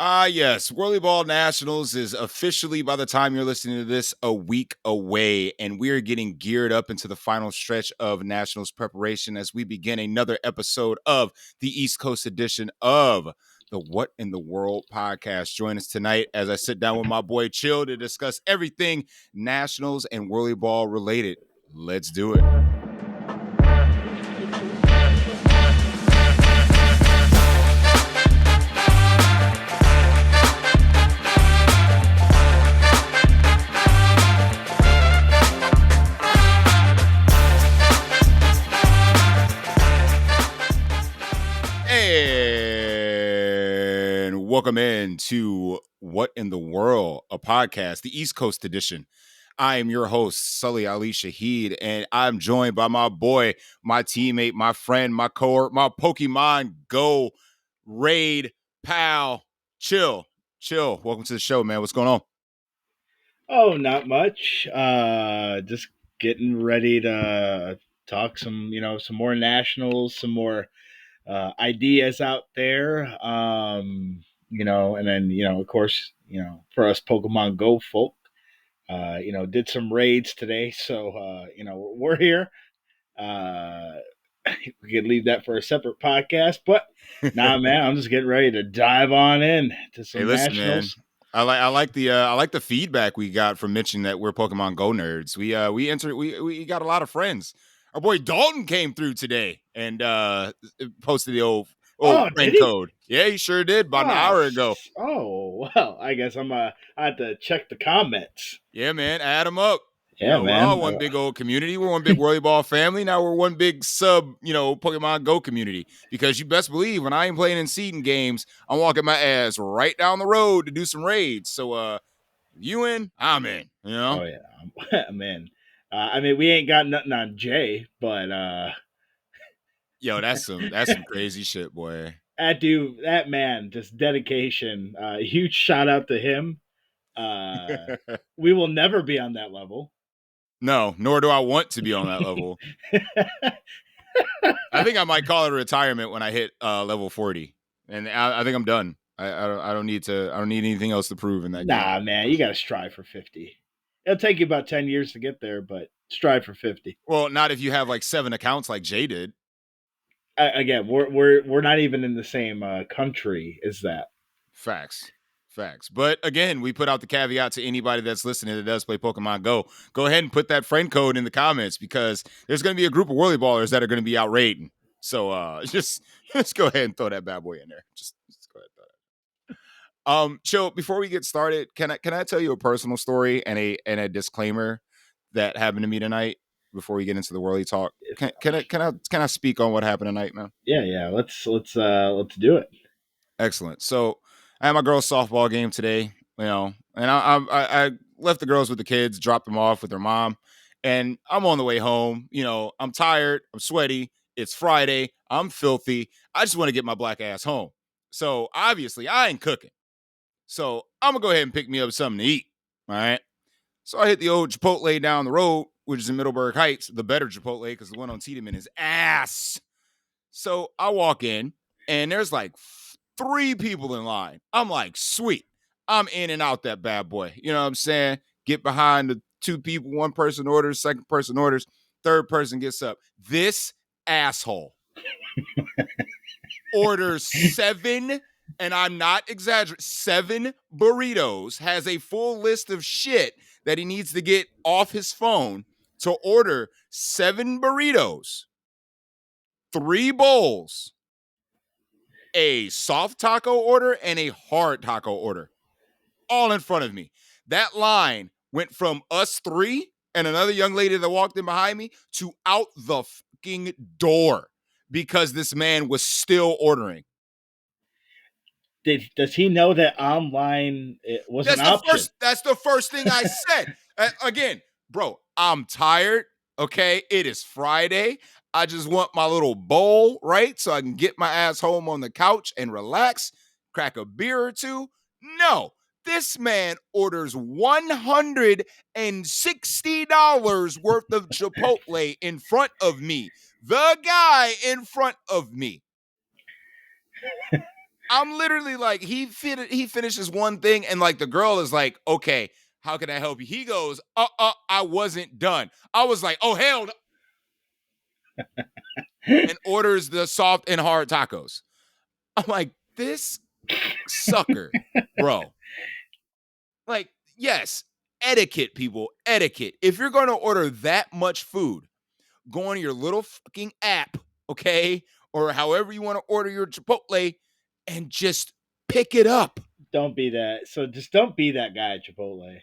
Yes. Whirlyball Nationals is officially, by the time you're listening to this, a week away. And we are getting geared up into the final stretch of Nationals preparation as we begin another episode of the East Coast edition of the What in the World podcast. Join us tonight as I sit down with my boy Chill to discuss everything Nationals and Whirlyball related. Let's do it. And welcome in to What in the World, a podcast, the East Coast edition. I am your host, Sully Ali Shaheed, and I'm joined by my boy, my teammate, my friend, my cohort, my Pokemon Go raid pal, Chill. Chill. Welcome to the show, man. What's going on? Oh, not much. Just getting ready to talk some more nationals, some more ideas out there. And then of course, for us Pokemon Go folk, did some raids today, so we're here. Uh, we could leave that for a separate podcast, but nah, man, I'm just getting ready to dive on in to Hey, some listen, man. nationals. I like the feedback we got from mentioning that we're Pokemon Go nerds. We got a lot of friends. Our boy Dalton came through today and posted the old Oh, did friend he? code. Yeah, he sure did about an Oh, hour ago. well, I guess I have to check the comments. Yeah, man, add him up. Yeah, We're all man. one big old community. We're one big Whirlyball family. Now we're one big Pokemon Go community. Because you best believe when I ain't playing in seeding games, I'm walking my ass right down the road to do some raids. So you in, I'm in, Oh yeah, man. I mean, we ain't got nothing on Jay, but Yo, that's some crazy shit, boy. that man, just dedication. Huge shout out to him. We will never be on that level. No, nor do I want to be on that level. I think I might call it a retirement when I hit level 40, and I think I'm done. I don't need anything else to prove in that game. Nah, man, you got to strive for 50. It'll take you about 10 years to get there, but strive for 50. Well, not if you have like 7 accounts like Jay did. Again, we're not even in the same country as that. Facts. But again, we put out the caveat to anybody that's listening that does play Pokemon Go. Go ahead and put that friend code in the comments because there's going to be a group of Whirlyballers that are going to be out raiding. So just go ahead and throw that bad boy in there. Just go ahead and throw that. Chill. Before we get started, can I tell you a personal story and a disclaimer that happened to me tonight before we get into the Whirly talk? Can I speak on what happened tonight, man? Yeah. Let's do it. Excellent. So I had my girls' softball game today, and I left the girls with the kids, dropped them off with their mom, and I'm on the way home. I'm tired, I'm sweaty. It's Friday, I'm filthy. I just want to get my black ass home. So obviously, I ain't cooking. So I'm gonna go ahead and pick me up something to eat. All right. So I hit the old Chipotle down the road, which is in Middleburg Heights, the better Chipotle, because the one on Tiedemann is ass. So I walk in, and there's like 3 people in line. I'm like, sweet. I'm in and out that bad boy. You know what I'm saying? Get behind the 2 people, 1 person orders, 2nd person orders, 3rd person gets up. This asshole orders 7, and I'm not exaggerating, 7 burritos, has a full list of shit that he needs to get off his phone to order 7 burritos, 3 bowls, a soft taco order, and a hard taco order, all in front of me. That line went from us 3 and another young lady that walked in behind me to out the fucking door because this man was still ordering. Does he know that online was an option? That's the first thing I said. Again, bro, I'm tired. Okay, it is Friday. I just want my little bowl, right? So I can get my ass home on the couch and relax, crack a beer or 2. No, this man orders $160 worth of Chipotle in front of me. The guy in front of me. I'm literally like, he finishes one thing, and like the girl is like, okay, how can I help you? He goes, I wasn't done. I was like, oh hell no, and orders the soft and hard tacos. I'm like, this sucker, bro. Like, yes, etiquette, people, etiquette. If you're gonna order that much food, go on your little fucking app, okay, or however you want to order your Chipotle, and just pick it up. Don't be that. So just don't be that guy at Chipotle.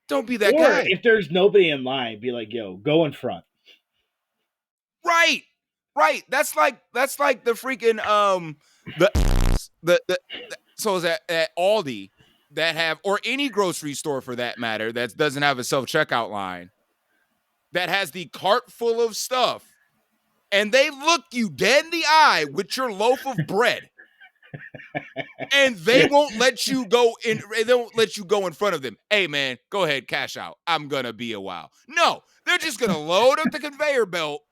Don't be that Or guy. if there's nobody in line, be like, yo, go in front. Right. Right. That's like the freaking the the so is that at Aldi that have, or any grocery store for that matter, that doesn't have a self-checkout line, that has the cart full of stuff, and they look you dead in the eye with your loaf of bread, and they won't let you go in. They won't let you go in front of them. Hey man, go ahead, cash out. I'm gonna be a while. No, they're just gonna load up the conveyor belt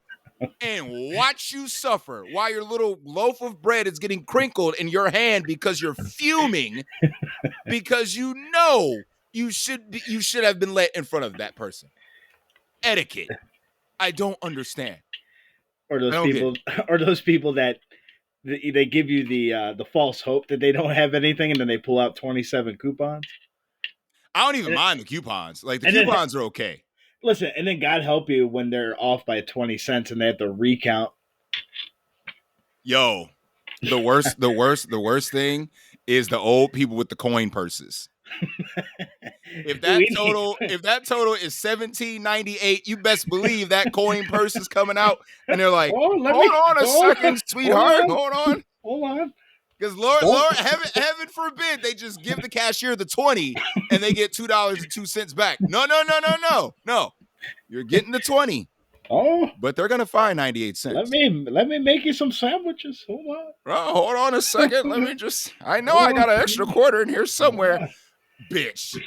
and watch you suffer while your little loaf of bread is getting crinkled in your hand because you're fuming, because you should have been let in front of that person. Etiquette. I don't understand. Or I those don't get it. people, or those people that they give you the false hope that they don't have anything, and then they pull out 27 coupons. I don't even And, mind the coupons. Like the and then coupons are okay. listen, and then God help you when they're off by 20 cents and they have to recount. Yo, the worst thing is the old people with the coin purses. If that We need, total is 17.98, you best believe that coin purse is coming out, and they're like, oh, let "Hold me on a second, hold sweetheart, on, hold on," hold on. because Lord, Don't Lord, heaven forbid they just give the cashier the 20 and they get $2.02 back. No, no, no, no, no, no. You're getting the 20, oh but they're gonna find 98 let cents. me make you some sandwiches. Hold on. Oh, hold on a second. Let me just. I know I Hold got an extra on. quarter in here Hold somewhere, on. bitch.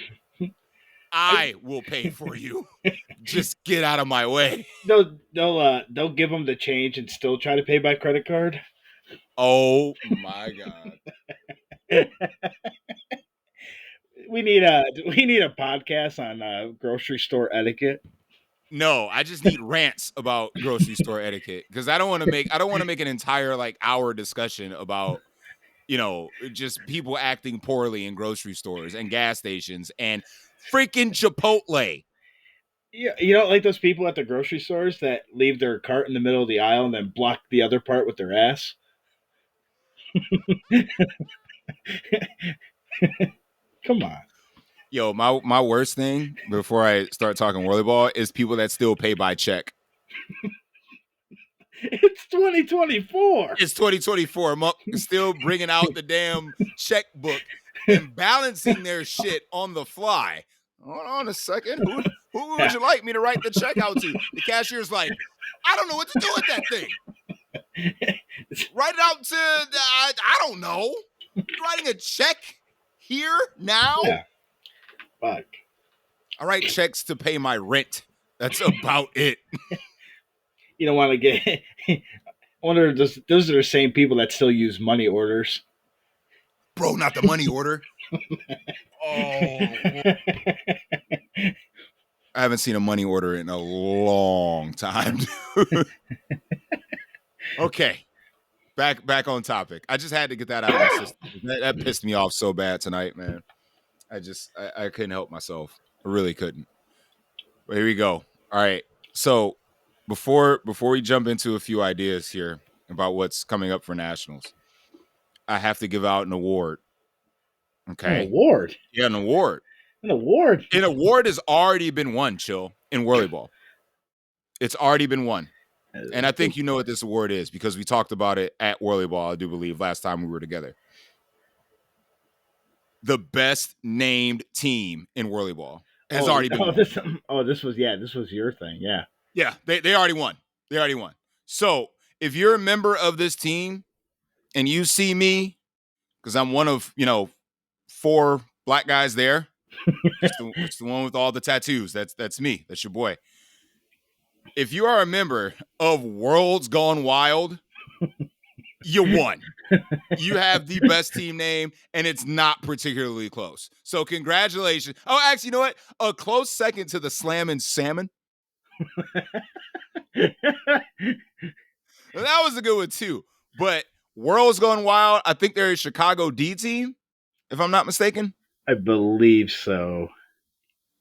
I, I will pay for you. Just get out of my way. they'll give them the change and still try to pay by credit card. Oh my god. We need a podcast on grocery store etiquette. No, I just need rants about grocery store etiquette because I don't want to make an entire like hour discussion about, just people acting poorly in grocery stores and gas stations and freaking Chipotle. Yeah, you don't like those people at the grocery stores that leave their cart in the middle of the aisle and then block the other part with their ass. Come on. Yo, my worst thing before I start talking Whirlyball is people that still pay by check. It's 2024. It's 2024. Still bringing out the damn checkbook and balancing their shit on the fly. Hold on a second. Who would you like me to write the check out to? The cashier's like, I don't know what to do with that thing. Write it out to I don't know. You're writing a check here now? Yeah. Fuck. I write checks to pay my rent. That's about it. You don't want to get. I wonder if those are the same people that still use money orders. Bro, not the money order. Oh, I haven't seen a money order in a long time. Okay, back on topic. I just had to get that out of my system. That pissed me off so bad tonight, man. I couldn't help myself. I really couldn't. But here we go. All right. So before we jump into a few ideas here about what's coming up for nationals, I have to give out an award. An Okay. award. Yeah, an award. An award. An award has already been won, chill, in Whirlyball. It's already been won. And I think you know what this award is because we talked about it at Whirlyball, I do believe, last time we were together. The best named team in Whirlyball has already been won. This was your thing. Yeah. Yeah, they already won. They already won. So if you're a member of this team and you see me, because I'm one of, 4 black guys there, it's the one with all the tattoos. That's me. That's your boy. If you are a member of Worlds Gone Wild, You won. You have the best team name, and it's not particularly close. So congratulations. Oh, actually, you know what? A close second to the Slammin' Salmon. That was a good one too. But Whirl's going wild. I think they're a Chicago D team, if I'm not mistaken. I believe so.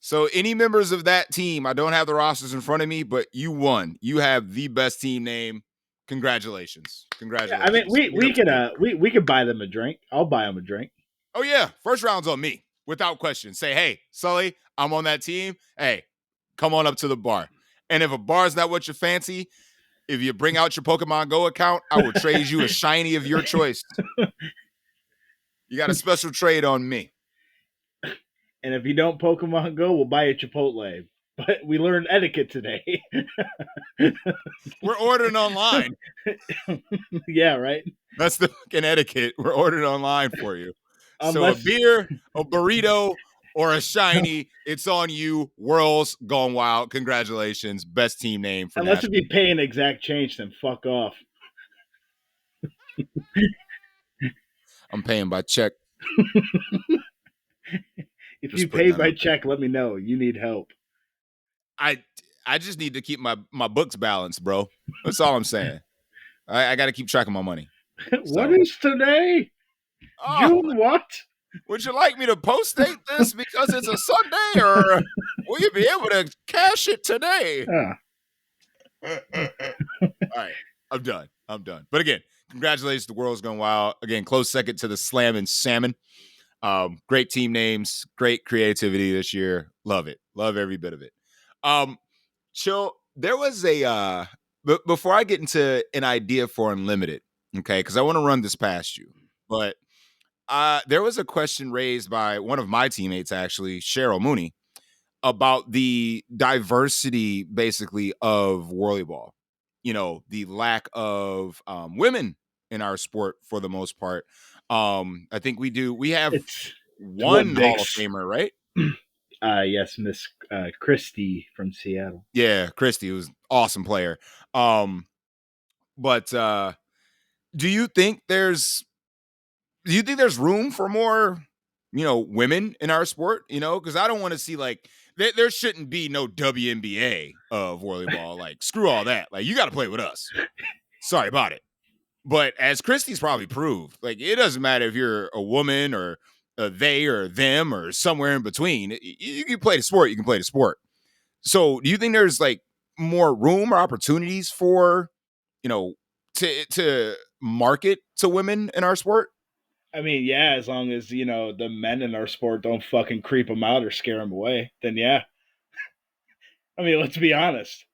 So any members of that team, I don't have the rosters in front of me, but you won. You have the best team name. Congratulations. Yeah, I mean, Congratulations. we could we could buy them a drink. I'll buy them a drink. Oh yeah, first round's on me without question. Say, hey, Sully, I'm on that team. Hey, come on up to the bar. And if a bar's not what you fancy, if you bring out your Pokemon Go account, I will trade you a shiny of your choice. You got a special trade on me. And if you don't Pokemon Go, we'll buy you Chipotle. But we learned etiquette today. We're ordering online. Yeah, right. That's the fucking etiquette. We're ordering online for you. So a Unless beer, a burrito, or a shiny, it's on you. Whirl's gone wild. Congratulations. Best team name for unless if national. you pay an exact change, then fuck off. I'm paying by check. If Just you putting pay that by out there. check, let me know. You need help. I just need to keep my books balanced, bro. That's all I'm saying. I got to keep track of my money. What So, is today? oh, June what? would you like me to post date this because it's a Sunday, or will you be able to cash it today? Ah, All right, I'm done. But again, congratulations, the world's going wild. Again, close second to the Slammin' Salmon. Great team names, great creativity this year. Love it. Love every bit of it. Chill. There was a before I get into an idea for Unlimited, okay, because I want to run this past you. But there was a question raised by one of my teammates, actually, Cheryl Mooney, about the diversity, basically, of Whirlyball. You know, the lack of women in our sport for the most part. I think we have it's what one Hall of Vicks. Famer, right? Yes, Miss Christie from Seattle. Yeah, Christie was awesome player. But do you think there's room for more, women in our sport? Because I don't want to see like there shouldn't be no WNBA of volleyball. Like screw all that. Like you got to play with us. Sorry about it. But as Christie's probably proved, like it doesn't matter if you're a woman or a they or them or somewhere in between. You can play the sport. You can play the sport. So, do you think there's like more room or opportunities for, to market to women in our sport? I mean, yeah, as long as the men in our sport don't fucking creep them out or scare them away, then yeah. I mean, let's be honest.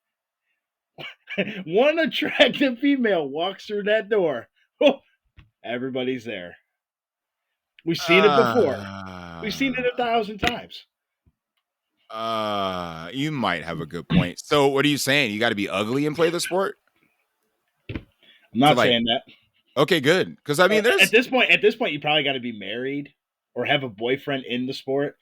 One attractive female walks through that door. Oh, everybody's there. We've seen it before. We've seen it 1,000 times. You might have a good point. So, what are you saying? You got to be ugly and play the sport I'm to not like? saying that. Okay, good. Because I mean, At there's this point, you probably got to be married or have a boyfriend in the sport.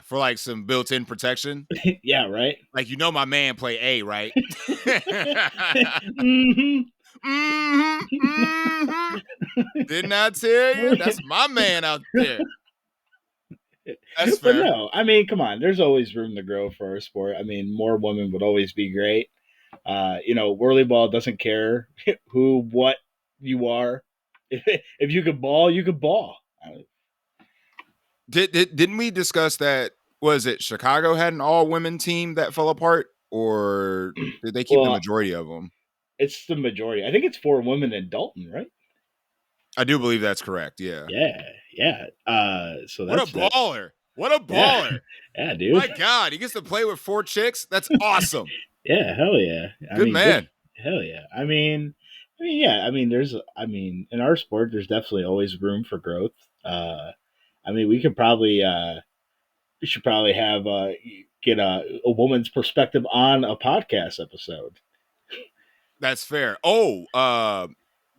for like some built-in protection. Yeah, right. Like my man play A, right? Mm-hmm. Didn't I tell you? That's my man out there. That's But fair. no, I mean, come on. There's always room to grow for our sport. I mean, more women would always be great. Whirlyball doesn't care who, what you are. If you could ball, you could ball. Didn't we discuss that? Was it Chicago had an all women team that fell apart, or did they keep the Well, majority of them? it's the majority. I think it's 4 women in Dalton, right? I do believe that's correct. Yeah. Yeah, yeah. So What a that's that. baller! What a Yeah, baller! yeah, dude. My God, he gets to play with 4 chicks. That's awesome. Yeah, hell yeah. I Good mean, good. man. Hell yeah. Yeah. I mean, in our sport, there's definitely always room for growth. I mean, we should probably have get a woman's perspective on a podcast episode. That's fair. Oh,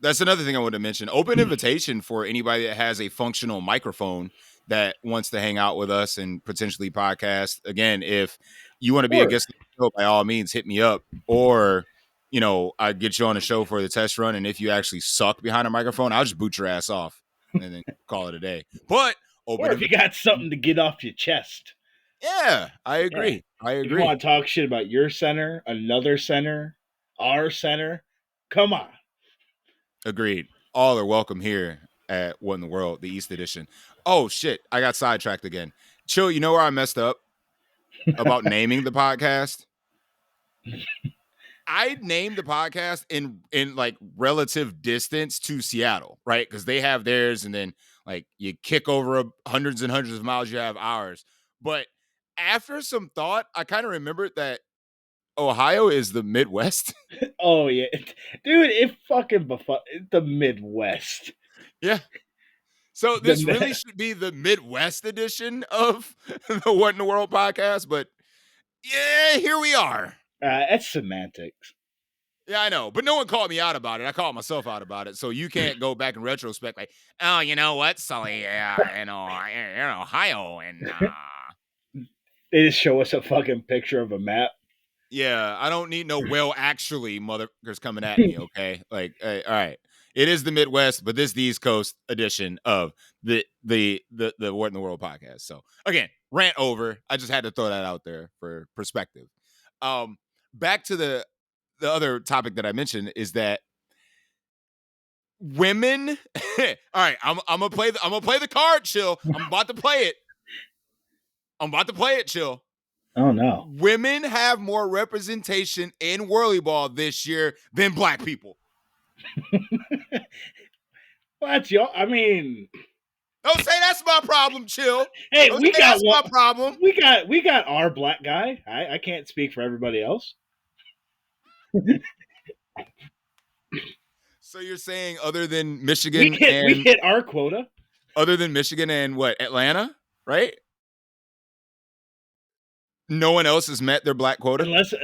that's another thing I wanted to mention. Open invitation for anybody that has a functional microphone that wants to hang out with us and potentially podcast. Again, if you want to be a Or guest on the show, by all means, hit me up. Or, I get you on a show for the test run, and if you actually suck behind a microphone, I'll just boot your ass off and then call it a day. But Or open if you got invitation. something to get off your chest. Yeah, I Yeah. agree. I If you agree. want to talk shit about your center, another center, our center, come on. Agreed. All are welcome here at What in the World, the East Edition. Oh shit, I got sidetracked again. Chill, you know where I messed up about naming the podcast? I named the podcast in like relative distance to Seattle, right? Because they have theirs, and then like you kick over hundreds and hundreds of miles, you have ours. But after some thought, I kind of remembered that Ohio is the Midwest. Oh yeah, dude, it fucking the Midwest. Yeah. So this really The should be the Midwest edition of the What in the World podcast, but yeah, here we are. that's semantics. Yeah, I know, but no one called me out about it. I called myself out about it, so you can't go back in retrospect like, oh, you know what, Sully, in Ohio, and They just show us a fucking picture of a map. yeah, I don't need no well actually motherfuckers coming at me. Okay, like, all right, it is the Midwest, but this is the East Coast edition of the What in the World podcast. So again, rant over. I just had to throw that out there for perspective. Back to the other topic that I mentioned is that women. All right, I'm gonna play the card. Chill. I'm about to play it. Chill. Oh no. Women have more representation in Whirlyball this year than black people. Well, that's y'all. I mean, Don't say that's my problem. Chill. hey, Don't we say got that's one. my problem. We got our black guy. I can't speak for everybody else. So you're saying other than Michigan We and hit our quota. what, Atlanta, right? No one else has met their black quota. Unless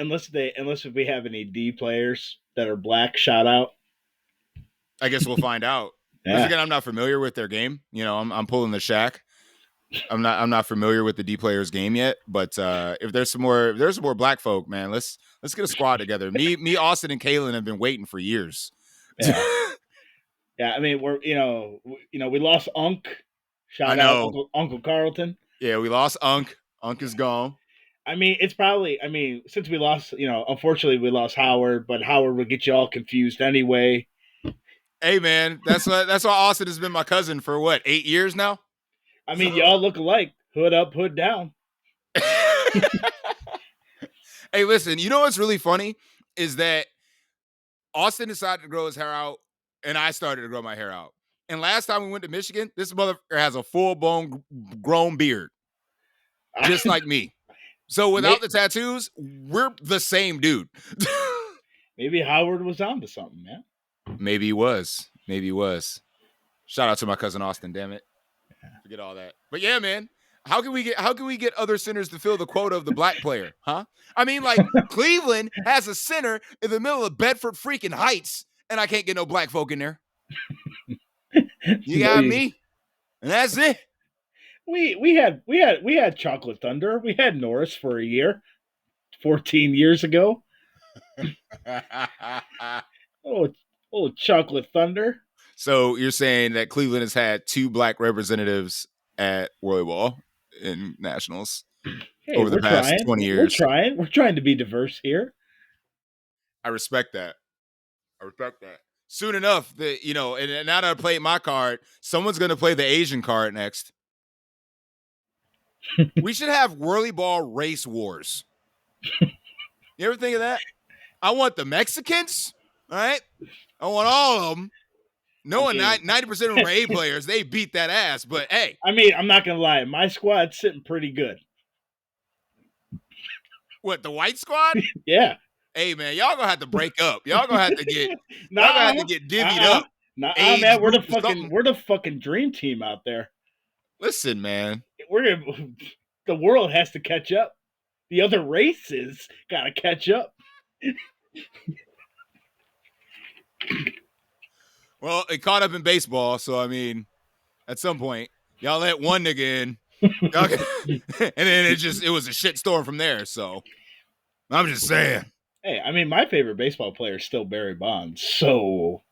if we have any D players that are black, shout out. I guess we'll find out. Because Yeah. again, I'm not familiar with their game. I'm pulling the Shaq. I'm not familiar with the D players game yet. But if there's some more black folk, man, let's get a squad together. Me, Austin, and Kalen have been waiting for years. Yeah. Yeah, I mean we lost Unk. I Shout out know. Uncle Carlton. Yeah, we lost Unk. Unk is gone. I mean, it's probably. I mean, since we lost, unfortunately we lost Howard, but Howard will get you all confused anyway. Hey, man, that's why Austin has been my cousin for what, 8 years now. I mean, y'all look alike, hood up, hood down. Hey, listen, you know what's really funny is that Austin decided to grow his hair out, and I started to grow my hair out. And last time we went to Michigan, this motherfucker has a full-blown grown beard, just like me. So without the tattoos, we're the same dude. Maybe Howard was onto something, man. Maybe he was. Shout out to my cousin Austin, damn it. Forget all that. But yeah, man. How can we get other centers to fill the quota of the black player? Huh? I mean, like, Cleveland has a center in the middle of Bedford freaking Heights, and I can't get no black folk in there. You got me. And that's it. We had Chocolate Thunder. We had Norris for a year, 14 years ago. Oh, Chocolate Thunder. So you're saying that Cleveland has had 2 black representatives at Whirlyball in Nationals over the past 20 years. We're trying to be diverse here. I respect that. Soon enough, and now that I played my card, someone's going to play the Asian card next. We should have Whirlyball race wars. You ever think of that? I want the Mexicans, all right? I want all of them. Knowing 90% of them are A players, they beat that ass. But hey, I mean, I'm not gonna lie, my squad's sitting pretty good. What, the white squad? Yeah. Hey man, y'all gonna have to break up. Y'all gonna have to get divvied up. Man, we're the fucking dream team out there. Listen, man, the world has to catch up. The other races gotta catch up. Well, it caught up in baseball, so I mean, at some point, y'all let one nigga in, and then it was a shit storm from there. So I'm just saying. Hey, I mean, my favorite baseball player is still Barry Bonds. So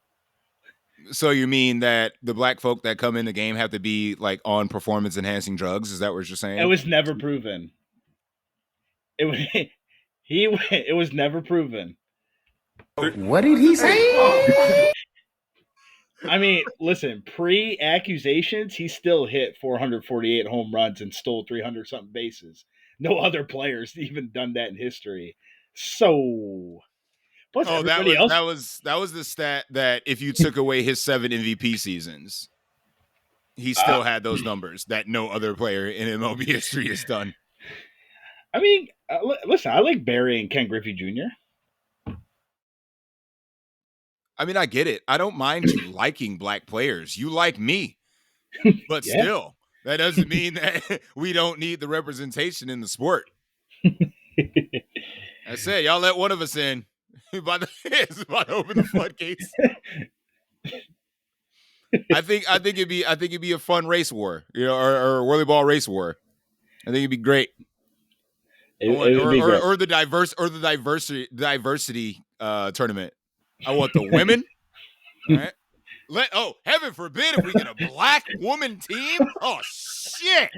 So you mean that the black folk that come in the game have to be like on performance enhancing drugs? Is that what you're it saying? was never proven. It was it was never proven. What did he say? I mean, listen, pre-accusations, he still hit 448 home runs and stole 300 something bases. No other players even done that in history. So, plus Oh, that everybody was else. that was that was the stat that if you took away his 7 MVP seasons, he Uh, still had those numbers that no other player in MLB history has done. I mean, listen, I like Barry and Ken Griffey Jr. I mean, I get it. I don't mind you liking black players. You like me, but Yeah. still, that doesn't mean that we don't need the representation in the sport. I said, y'all let one of us in. It's about to open the floodgates. I think it'd be a fun race war, or Whirlyball race war. I think it'd be great. It would be great. Or the diversity tournament. I want the women. All right. Heaven forbid if we get a black woman team. Oh shit.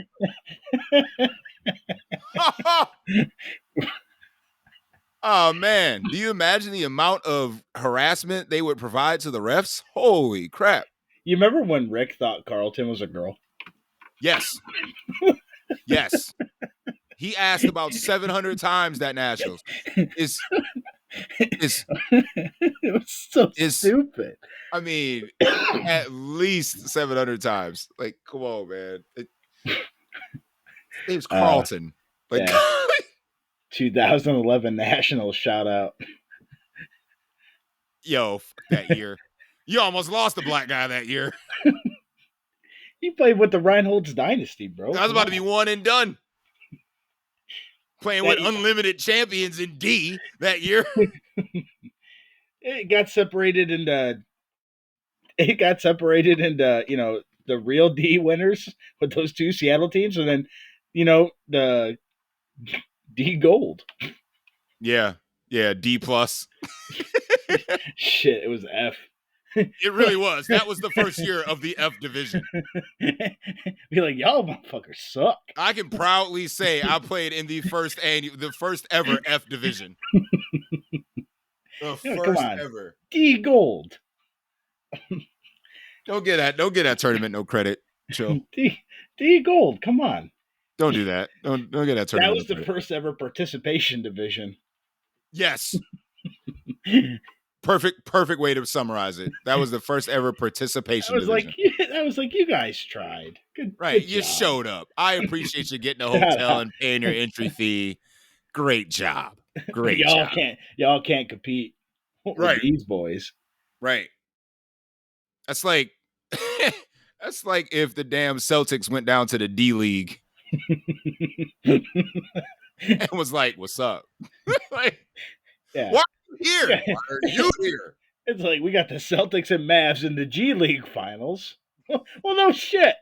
Oh man. Do you imagine the amount of harassment they would provide to the refs? Holy crap. You remember when Rick thought Carlton was a girl? Yes. Yes. He asked about 700 times that Nationals. Is is It was so is stupid. I mean, at least 700 times. Like, come on, man. His name's uh, Carlton. Like, yeah. 2011 Nationals shout out. yo, fuck that year. You almost lost the black guy that year. He played with the Reinhold's dynasty, bro. I was Come about to on. be one and done. Playing with That unlimited champions in D that year. it got separated into the real D winners with those two Seattle teams, and then the D gold. Yeah. Yeah. D plus. Shit, it was F. It really was. That was the first year of the F division. Be like, y'all motherfuckers suck. I can proudly say I played in the first ever F division. The Come first on, ever. D gold. Don't get that tournament no credit. Chill. D gold. Come on. Don't do that. Don't get that That tournament no was the credit. first ever participation division. Yes. Perfect way to summarize it. That was the first ever participation division. That was like you guys tried. Right. Good You job. showed up. I appreciate you getting a Shout hotel out. and paying your entry fee. Great job. Great y'all job. can't compete with Right. these boys. Right. That's like that's like if the damn Celtics went down to the D League and was like, "What's up?" Like, Yeah. why are you here? Why are you here? It's like we got the Celtics and Mavs in the G League finals. Well, no shit.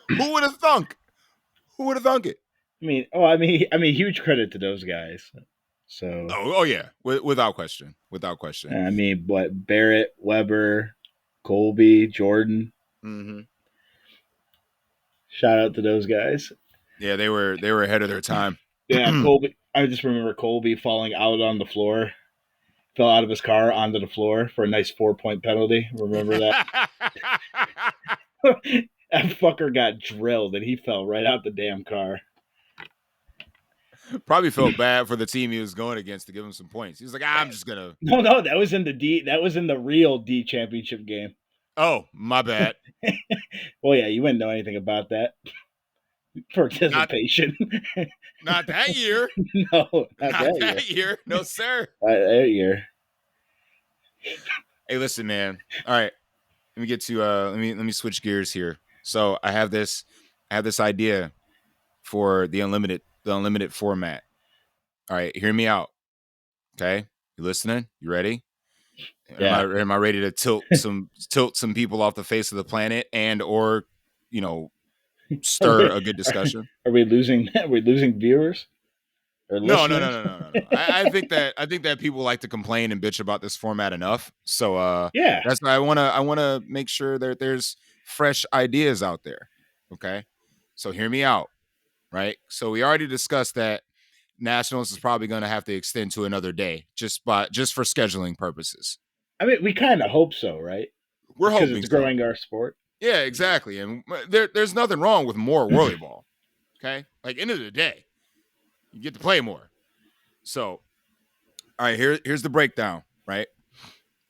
Who would have thunk? Who would have thunk it? I mean, huge credit to those guys. So, Oh yeah, without question, without question. I mean, what Barrett, Weber, Colby, Jordan. Mm-hmm. Shout out to those guys. Yeah, they were ahead of their time. Yeah, Colby. I just remember Colby falling out on the floor, fell out of his car onto the floor for a nice 4-point penalty. Remember that? That fucker got drilled and he fell right out the damn car. Probably felt bad for the team he was going against to give him some points. He was like, I'm just gonna. No, that was in the D. That was in the real D championship game. Oh, my bad. Well, yeah, you wouldn't know anything about that participation. Not that year. No, Not that year. No, sir. Not that year. Hey, listen, man. All right. Let me get to let me switch gears here. So I have this idea for the unlimited format. All right, hear me out. Okay? You listening? You ready? Yeah. Am I ready to tilt some people off the face of the planet and or stir a good discussion? Are we losing? Are we losing viewers? or No, no, no, listeners. no, no, no, no. I think that people like to complain and bitch about this format enough. So Yeah. that's why I wanna make sure that there's fresh ideas out there. Okay. So hear me out, right? So we already discussed that Nationals is probably gonna have to extend to another day just for scheduling purposes. I mean, we kind of hope so, right? We're Because hoping it's so. growing our sport. Yeah, exactly. And there's nothing wrong with more whirly ball. Okay. Like end of the day, you get to play more. So all right, here's the breakdown, right?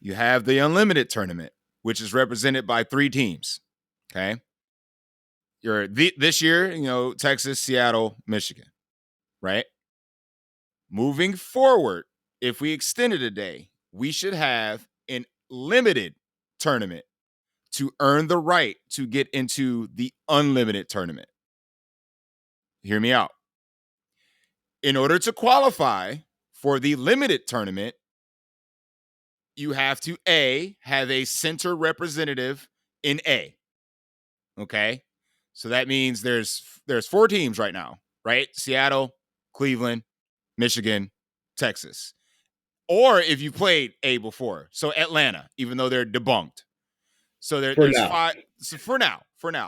You have the unlimited tournament, which is represented by 3 teams. Okay. This year, Texas, Seattle, Michigan, right? Moving forward, if we extended a day, we should have an limited tournament to earn the right to get into the unlimited tournament. Hear me out. In order to qualify for the limited tournament, you have to have a center representative in A. Okay. So that means there's 4 teams right now, right? Seattle, Cleveland, Michigan, Texas. Or if you played A before, so Atlanta, even though they're debunked. So For there's now. 5. So for now.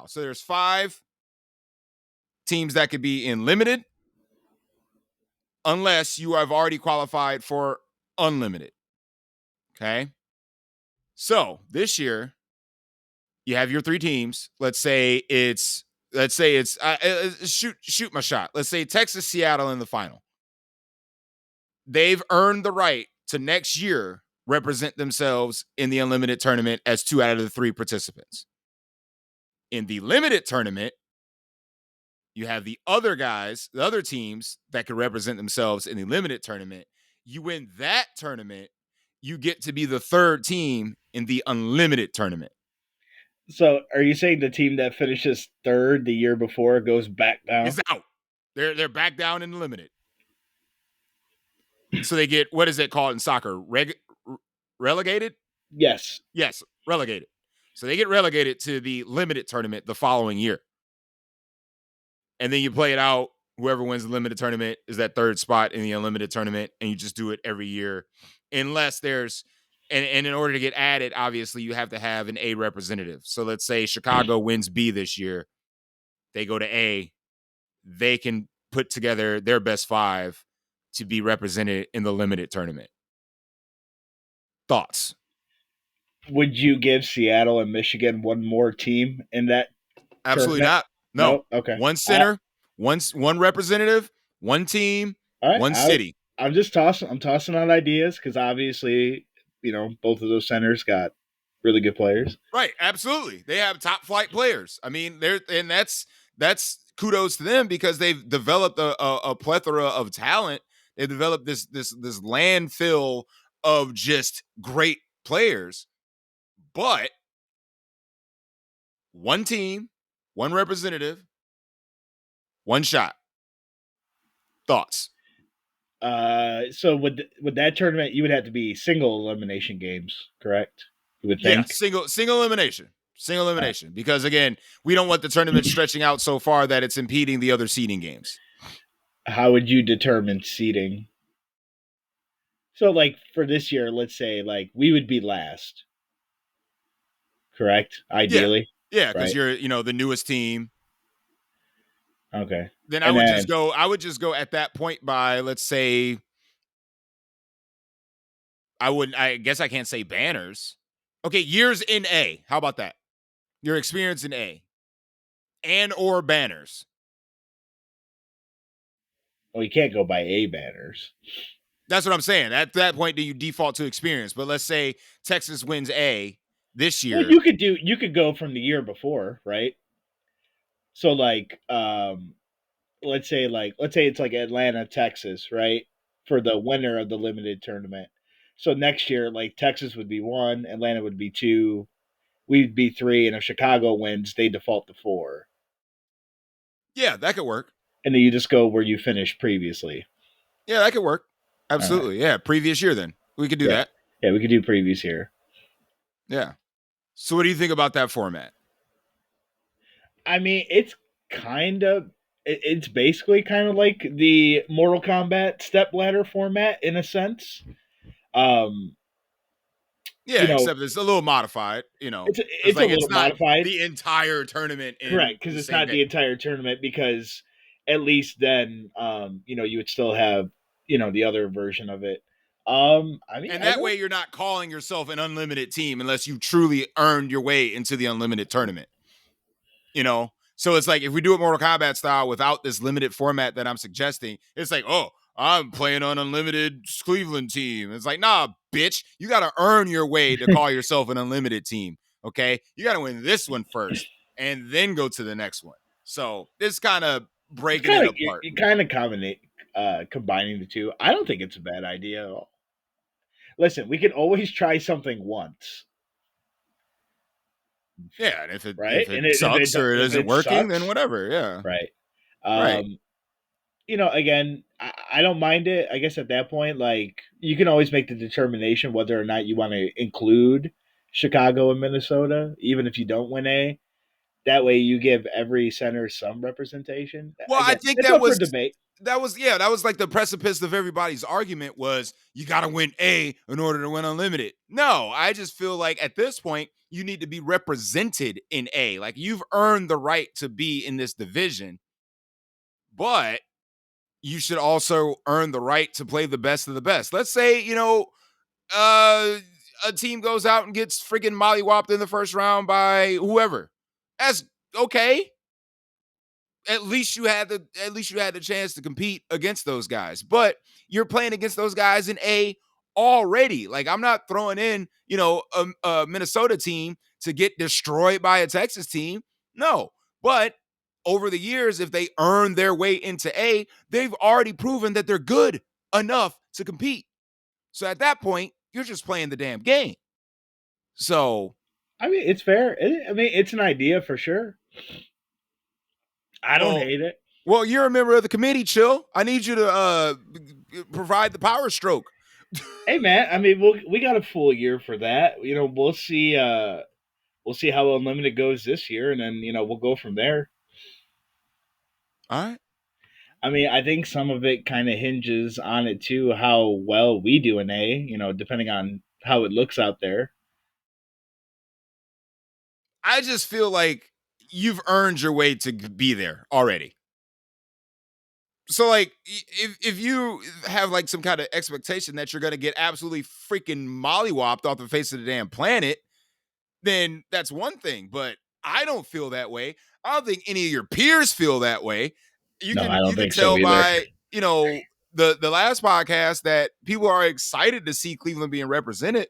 So there's 5 teams that could be in limited unless you have already qualified for unlimited. Okay. So this year, you have your 3 teams. Shoot my shot. Let's say Texas, Seattle in the final. They've earned the right to next year represent themselves in the unlimited tournament as 2 out of the 3 participants. In the limited tournament, you have the other teams that can represent themselves in the limited tournament. You win that tournament, you get to be the 3rd team in the unlimited tournament. So, are you saying the team that finishes third the year before goes back down? Is out. They're back down in the limited. So they get, what is it called in soccer? Relegated? Yes. Yes, relegated. So they get relegated to the limited tournament the following year. And then you play it out. Whoever wins the limited tournament is that 3rd spot in the unlimited tournament, and you just do it every year. Unless there's and in order to get added, obviously you have to have an A representative. So let's say Chicago wins B this year, they go to A, they can put together their best 5 to be represented in the limited tournament. Thoughts? Would you give Seattle and Michigan one more team in that Absolutely tournament? not. No. No. Okay. One center, one representative, one team, All right. one city. I'm just tossing. I'm tossing out ideas because obviously, both of those centers got really good players. Right, absolutely. They have top flight players. I mean, that's kudos to them because they've developed a plethora of talent. They developed this landfill of just great players. But one team, one representative, one shot. Thoughts? So would that tournament you would have to be single elimination games, correct? You would Yeah, think. single elimination. Single elimination. Because again, we don't want the tournament stretching out so far that it's impeding the other seeding games. How would you determine seeding? So, like for this year, let's say like we would be last, correct? Yeah. Ideally, Yeah, because right? you're, the newest team. Okay, Then and then I would just go at that point by, let's say, I guess I can't say banners. Okay, years in A. How about that? Your experience in A. And or banners. well, you can't go by A banners. That's what I'm saying. At that point, do you default to experience? But let's say Texas wins A this Well, year. you could go from the year before, right? So like let's say it's like Atlanta, Texas, right? For the winner of the limited tournament. So next year, like Texas would be 1, Atlanta would be 2, we'd be 3, and if Chicago wins, they default to 4. Yeah, that could work. And then you just go where you finished previously. Yeah, that could work. All right. Absolutely. Yeah, previous year then. We could do Yeah. that. Yeah, we could do previous year. Yeah. So what do you think about that format? I mean, it's kind of it's basically kind of like the Mortal Kombat step ladder format in a sense. Um, you Yeah, know, except it's a little modified, because it's a like it's little not modified, the entire tournament correct? in Because the it's same not day. the entire tournament. Because at least then, you would still have the other version of it. I mean, And I that don't. way you're not calling yourself an unlimited team unless you truly earned your way into the unlimited tournament. So it's like if we do it Mortal Kombat style without this limited format that I'm suggesting, it's like, oh, I'm playing on unlimited Cleveland team. It's like, nah, bitch, you got to earn your way to call yourself an unlimited team. Okay, you got to win this one first and then go to the next one. So it's kind of It's breaking kind it of apart. you kind of combining the two. I don't think it's a bad idea at all. Listen, we can always try something once, Yeah, and if it right? if it sucks or it If isn't it working, then sucks, whatever. Yeah, right? right. Um, again, I don't mind it. I guess at that point, like you can always make the determination whether or not you want to include Chicago and Minnesota, even if you don't win A. That way, you give every center some representation. Well, I Again, think it's that up for was debate. that was like the precipice of everybody's argument was you got to win A in order to win unlimited. No, I just feel like at this point you need to be represented in A. Like you've earned the right to be in this division, but you should also earn the right to play the best of the best. Let's say, uh a team goes out and gets freaking mollywopped in the first round by whoever. That's okay. At least you had the chance to compete against those guys. But you're playing against those guys in A already. Like I'm not throwing in, a Minnesota team to get destroyed by a Texas team. No. But over the years, if they earn their way into A, they've already proven that they're good enough to compete. So at that point, you're just playing the damn game. So, I mean, it's fair. I mean, it's an idea for sure. I don't well, hate it. well, you're a member of the committee, chill. I need you to provide the power stroke. Hey, man. I mean, we got a full year for that. We'll see. We'll see how unlimited goes this year, and then we'll go from there. All right. I mean, I think some of it kind of hinges on it too, how well we do in A. Depending on how it looks out there. I just feel like you've earned your way to be there already. So like if you have like some kind of expectation that you're going to get absolutely freaking mollywopped off the face of the damn planet, then that's one thing, but I don't feel that way. I don't think any of your peers feel that way. You No, I can don't you can think so tell either. by, the last podcast that people are excited to see Cleveland being represented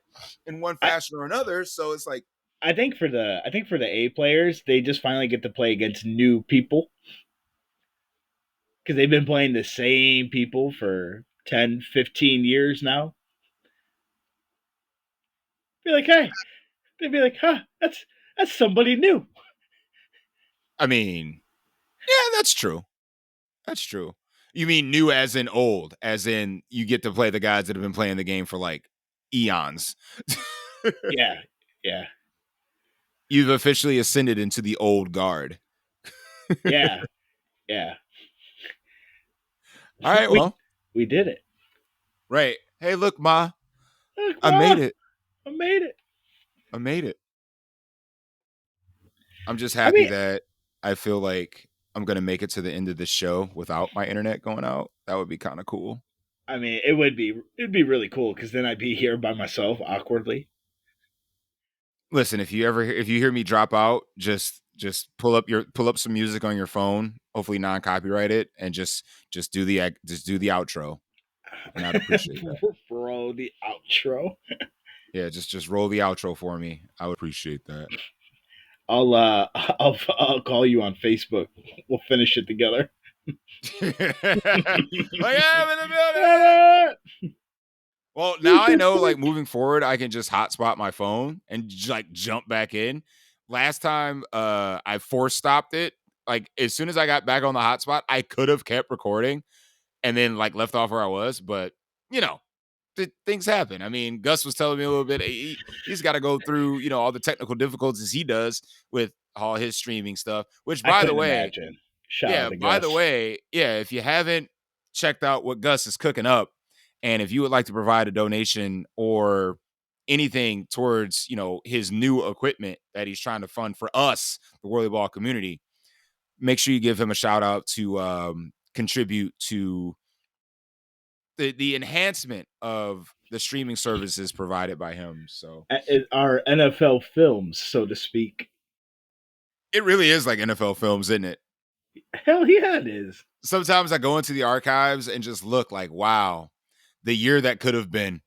in one I, fashion or another. So it's like, I think for the A players, they just finally get to play against new people because they've been playing the same people for 10, 15 years now. Be like, hey, they'd be like, huh, that's somebody new. I mean, yeah, that's true. That's true. You mean new as in old, as in you get to play the guys that have been playing the game for like eons. Yeah, yeah, You've officially ascended into the old guard. yeah, yeah. All right, we well, we did it. right. Hey, look, Ma, Look, I made Ma, it. I made it. I made it. I'm just I happy mean, that I feel like I'm gonna make it to the end of the show without my internet going out. That would be kind of cool. it'd be really cool because then I'd be here by myself awkwardly. Listen, if you hear me drop out, just pull up some music on your phone, hopefully non-copyrighted, and just do the outro, and I'd appreciate that. Bro, the outro. Yeah, just roll the outro for me. I would appreciate that. I'll call you on Facebook. We'll finish it together. Like I'm in the building. Well, now I know, like moving forward, I can just hotspot my phone and like jump back in. Last time, I force stopped it. Like as soon as I got back on the hotspot, I could have kept recording and then like left off where I was, but you know, things happen. I mean, Gus was telling me a little bit. He's got to go through, all the technical difficulties he does with all his streaming stuff. Which, I by the couldn't way, imagine. Shout out Yeah, to by the Gus. way, yeah, if you haven't checked out what Gus is cooking up, and if you would like to provide a donation or anything towards, his new equipment that he's trying to fund for us, the Whirlyball community, make sure you give him a shout out to contribute to the enhancement of the streaming services provided by him. So Our NFL films, so to speak. it really is like NFL films, isn't it? Hell yeah, it is. Sometimes I go into the archives and just look like, wow, the year that could have been.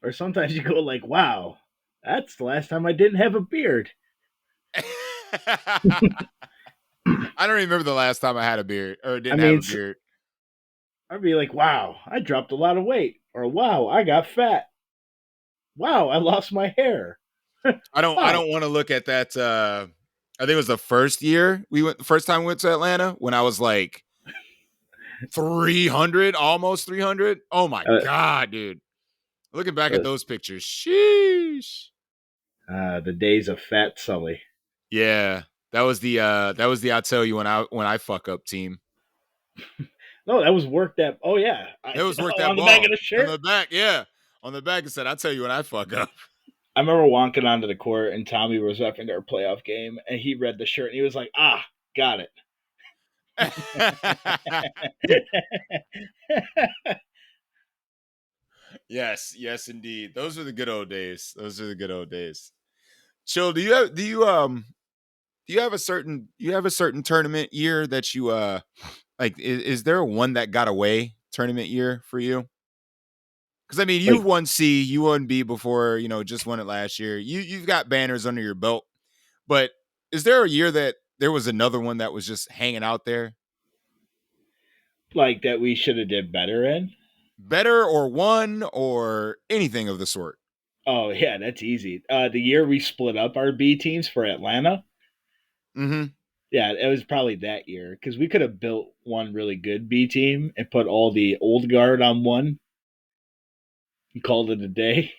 Or sometimes you go like, wow, that's the last time I didn't have a beard. I don't remember the last time I had a beard or I didn't have mean, a beard. I'd be like, wow, I dropped a lot of weight. Or wow, I got fat. Wow, I lost my hair. I don't Wow. want to look at that. I think it was the first time we went to Atlanta when I was like 300, almost 300. Oh my Uh, God, dude. Looking back at uh, those pictures, sheesh. the days of Fat Sully. Yeah. That was the I'll tell you when I fuck up team. No, that was work that. Oh yeah, It was worth that on the back of ball. the On shirt. the back, yeah. On the back it said, I'll tell you when I fuck up. I remember walking onto the court and Tommy was repping their playoff game, and he read the shirt and he was like, "Ah, got it." Yes, indeed. Those are the good old days. Those are the good old days. Chill, do you have a certain tournament year that you like is there one that got away tournament year for you? Because I mean, Like, you've won C, you won B before, just won it last year. You've got banners under your belt, but is there a year that there was another one that was just hanging out there, like that we should have did better in. better or won or anything of the sort? Oh yeah, that's easy. The year we split up our B teams for Atlanta. Mm-hmm. Yeah, it was probably that year because we could have built one really good B team and put all the old guard on one and called it a day.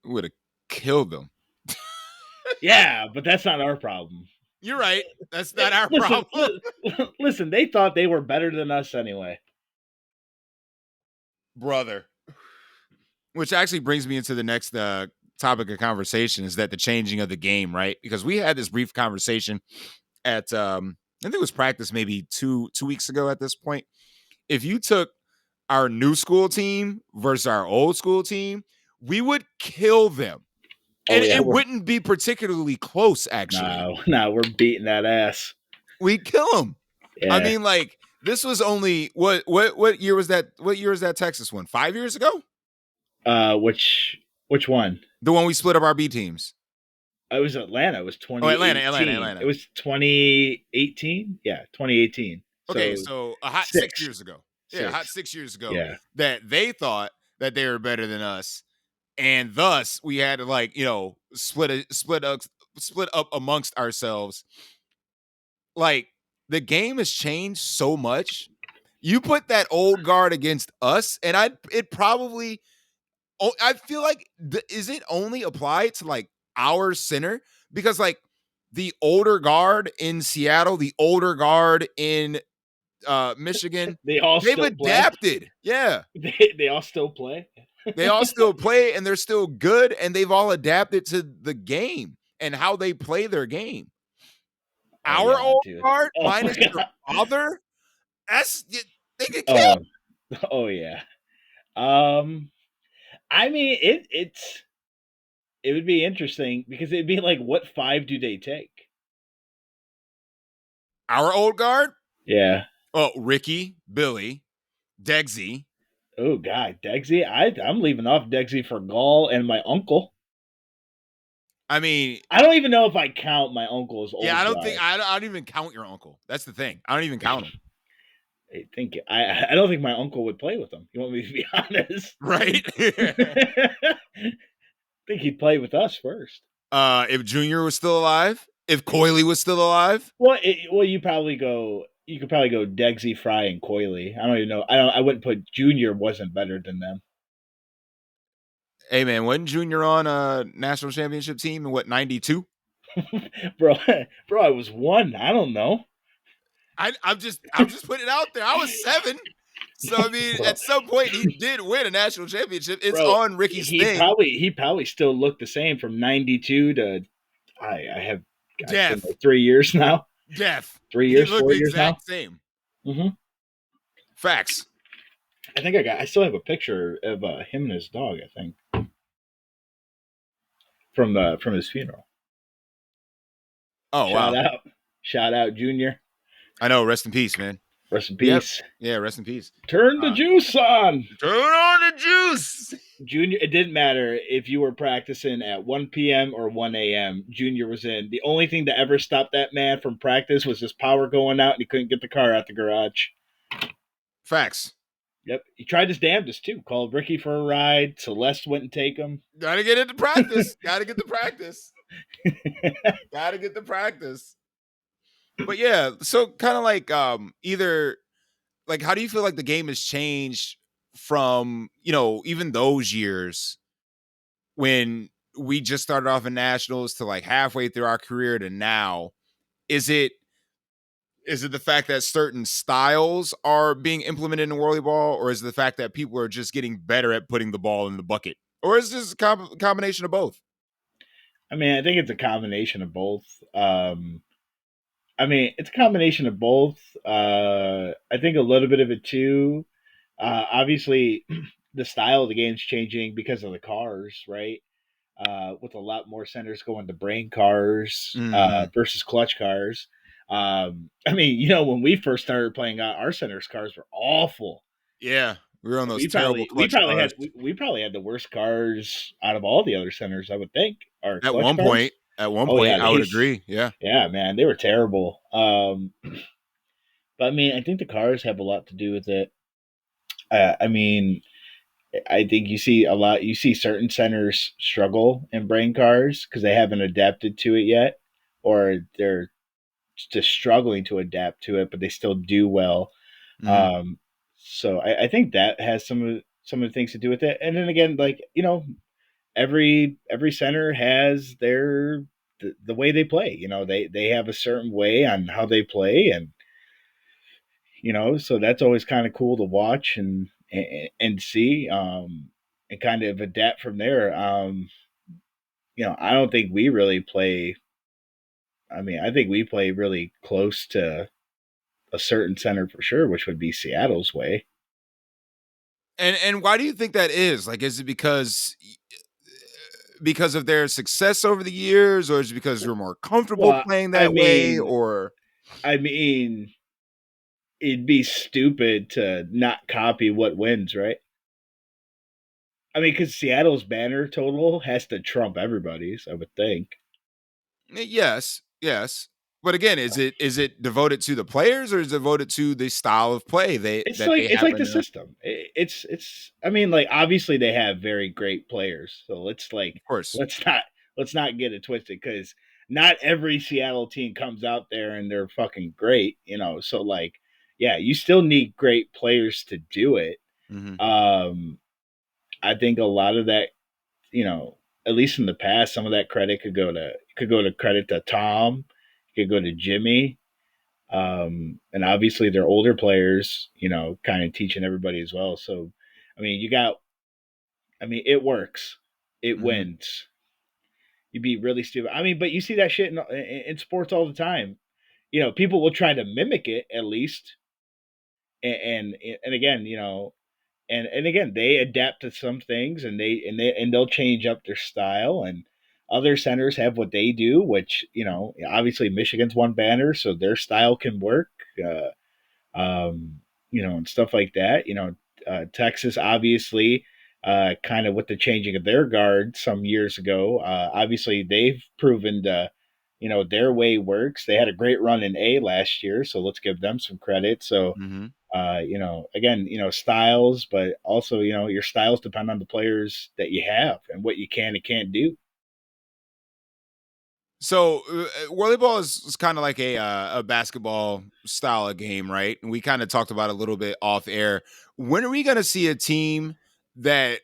Would have killed them. Yeah, but that's not our problem. You're right. That's not our Listen, problem, listen. They thought they were better than us anyway. brother. Which actually brings me into the next topic of conversation is that the changing of the game, right? Because we had this brief conversation at I think it was practice maybe two weeks ago at this point. If you took our new school team versus our old school team, we would kill them. Oh And yeah, it we're wouldn't be particularly close, actually. no, we're beating that ass. We'd kill them. I Yeah. mean, like, this was only what year was that? What year was that Texas one? 5 years ago? Which one? The one we split up our B teams. It was Atlanta. It was Oh, 2018. Atlanta. It was 2018. Yeah, 2018. Okay, So so a hot 6 six. years ago. Yeah, a hot 6 years ago Yeah. that they thought that they were better than us. And thus we had to split up amongst ourselves. Like the game has changed so much. You put that old guard against us, and I feel like is it only applied to like our center? Because like the older guard in Seattle, the older guard in Michigan, They all they've still play. adapted. Yeah. They all still play. They all still play and they're still good and they've all adapted to the game and how they play their game. Oh, Our yeah, old dude. guard Oh minus my your god. father, they get killed. Oh, oh yeah. Um, I mean, it would be interesting because it'd be like, what five do they take? Our old guard? Yeah. Oh, Ricky, Billy, Degsy. Oh god, Degsy. I'm leaving off Degsy for Gall and my uncle. I mean, I don't even know if I count my uncle as old. yeah, guy. I don't even count your uncle. That's the thing. I don't even count him. I don't think my uncle would play with them. You want me to be honest? Right? I think he'd play with us first. If Junior was still alive, if Coily was still alive. Well, you probably go. You could probably go Degsy, Fry, and Coily. I don't even know. I wouldn't put Junior wasn't better than them. Hey man, wasn't Junior on a national championship team in what 92? bro, bro, I was one. I don't know, I'm just putting it out there. I was 7. So I mean, bro. at some point he did win a national championship. It's Bro, on Ricky's he thing. probably still looked the same from '92 to I've been Deaf. like 3 years now. Deaf. Three He years, looked 4 years now. exact same. hmm Facts. I think I still have a picture of him and his dog. I think from his funeral. Oh Shout wow. out, shout out, Junior. I know. Rest in peace, man. Rest in Yep. peace. Yeah. Rest in peace. Turn the juice on, Turn on the juice. Junior. It didn't matter if you were practicing at 1 p.m. or 1 a.m. Junior was in. The only thing that ever stopped that man from practice was his power going out, and he couldn't get the car out the garage. Facts. Yep, he tried his damnedest too. Called Ricky for a ride. Celeste went and take him. Gotta get into practice. Gotta get the practice. Gotta get the practice. But yeah, so kind of like either like how do you feel like the game has changed from, even those years when we just started off in nationals to like halfway through our career to now? Is it the fact that certain styles are being implemented in Whirlyball, or is it the fact that people are just getting better at putting the ball in the bucket? Or is this a combination of both? I mean, I think it's a combination of both. I mean, it's a combination of both. I think a little bit of it too. Obviously, the style of the game's changing because of the cars, right? With a lot more centers going to brain cars Mm-hmm. versus clutch cars. I mean, when we first started playing, our centers cars were awful. Yeah, we were on those We terrible probably we clutch probably cars. had we probably had the worst cars out of all the other centers, I would think. Our At clutch one point, cars. at one Oh point, yeah, I would agree. Yeah. yeah, man, they were terrible. But I mean, I think the cars have a lot to do with it. I mean, I think you see a lot. You see certain centers struggle in brain cars because they haven't adapted to it yet, or they're just struggling to adapt to it, but they still do well. Hmm. Um, so I think that has some of the things to do with it. And then again, like every center has the way they play. They have a certain way on how they play, and so that's always kind of cool to watch and see, and kind of adapt from there. I don't think we really play. I mean, I think we play really close to a certain center for sure, which would be Seattle's way. And why do you think that is? Like, is it because of their success over the years, or is it because you're more comfortable Well, playing I that way, mean, or I mean, it'd be stupid to not copy what wins, right? I mean, because Seattle's banner total has to trump everybody's, I would think. yes, yes. But again, is it devoted to the players, or is it devoted to the style of play that they It's like happen the to? system. It's. I mean, like obviously they have very great players, so Of course. let's not let's not get it twisted because not every Seattle team comes out there and they're fucking great, So like, yeah, you still need great players to do it. Hmm. Um, I think a lot of that, at least in the past, some of that credit could go to credit to Tom, could go to Jimmy, and obviously they're older players, kind of teaching everybody as well. So, I mean, it works, it Hmm. wins. You'd be really stupid. I mean, but you see that shit in sports all the time. People will try to mimic it at least, and again, and again they adapt to some things and they'll change up their style, and other centers have what they do, which obviously Michigan's one banner, so their style can work. And stuff like that. Texas obviously, kind of with the changing of their guard some years ago. Obviously, they've proven to, their way works. They had a great run in A last year, so let's give them some credit. So, Hmm. again, styles, but also, your styles depend on the players that you have and what you can and can't do. So volleyball is kind of like a basketball style of game, right? And we kind of talked about it a little bit off air. When are we going to see a team that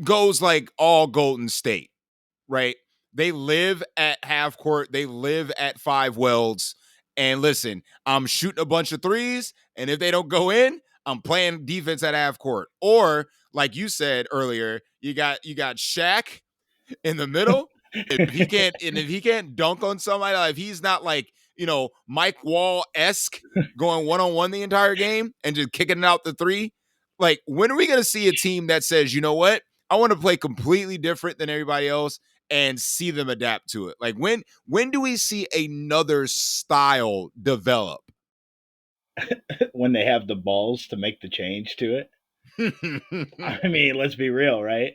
goes like all Golden State, right? They live at half court. They live at five welds. And listen, I'm shooting a bunch of threes, and if they don't go in, I'm playing defense at half court. Or like you said earlier, you got Shaq in the middle. If he can't dunk on somebody, like if he's not like Mike Wall esque going one on one the entire game and just kicking out the three, like when are we gonna see a team that says, you know what, I want to play completely different than everybody else and see them adapt to it? Like when do we see another style develop? When they have the balls to make the change to it. I mean, let's be real, right?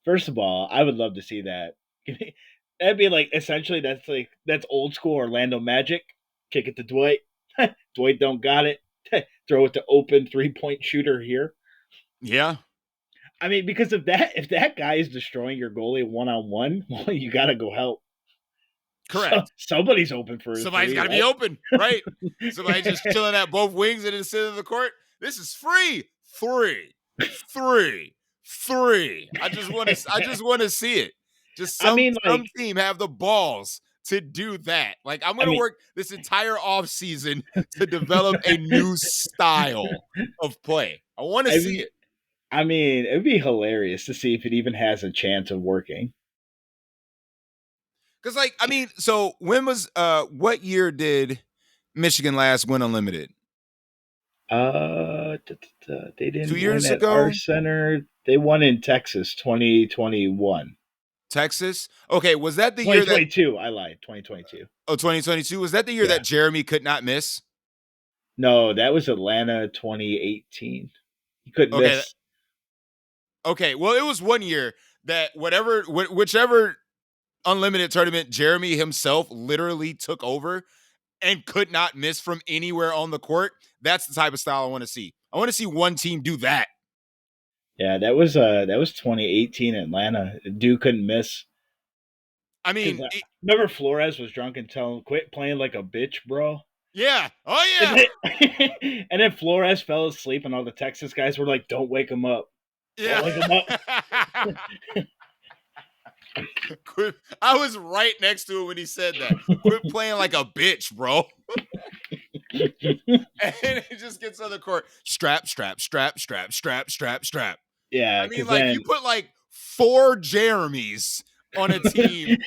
First of all, I would love to see that. That'd be like essentially that's old school Orlando Magic. Kick it to Dwight. Dwight don't got it. Throw it to open 3-point shooter here. Yeah, I mean, because if that guy is destroying your goalie one on one, well, you gotta go help. correct. Somebody's open for Somebody's got to be open, right? Somebody just chilling at both wings and in the center of the court. This is free. Three, three, three. I just want to. I just want to see it. Just I some mean, some like, team have the balls to do that. Like I'm I going to mean, work this entire off season to develop a new style of play. I want to I see mean, it. I mean, it'd be hilarious to see if it even has a chance of working. Because, like, I mean, so what year did Michigan last win unlimited? They Two didn't win years at our ago. center. They won in Texas 2021. Texas. Okay, was that the year that 2022. I lied. 2022. 2022? Was that the year Yeah. that Jeremy could not miss? No, that was Atlanta 2018. He couldn't Okay. miss. Okay. Well, it was one year that whichever unlimited tournament Jeremy himself literally took over and could not miss from anywhere on the court. That's the type of style I want to see. I want to see one team do that. Yeah, that was 2018 Atlanta. Dude couldn't miss. I Because mean, remember Flores was drunk and telling him, "Quit playing like a bitch, bro." yeah. Oh, And yeah. then, and then Flores fell asleep, and all the Texas guys were like, "Don't wake him up. Yeah. Don't wake him up." I was right next to it when he said that. Quit playing like a bitch, bro. And he just gets on the court. Strap, strap, strap, strap, strap, strap, strap. Yeah, I mean, because like, then you put like 4 Jeremys on a team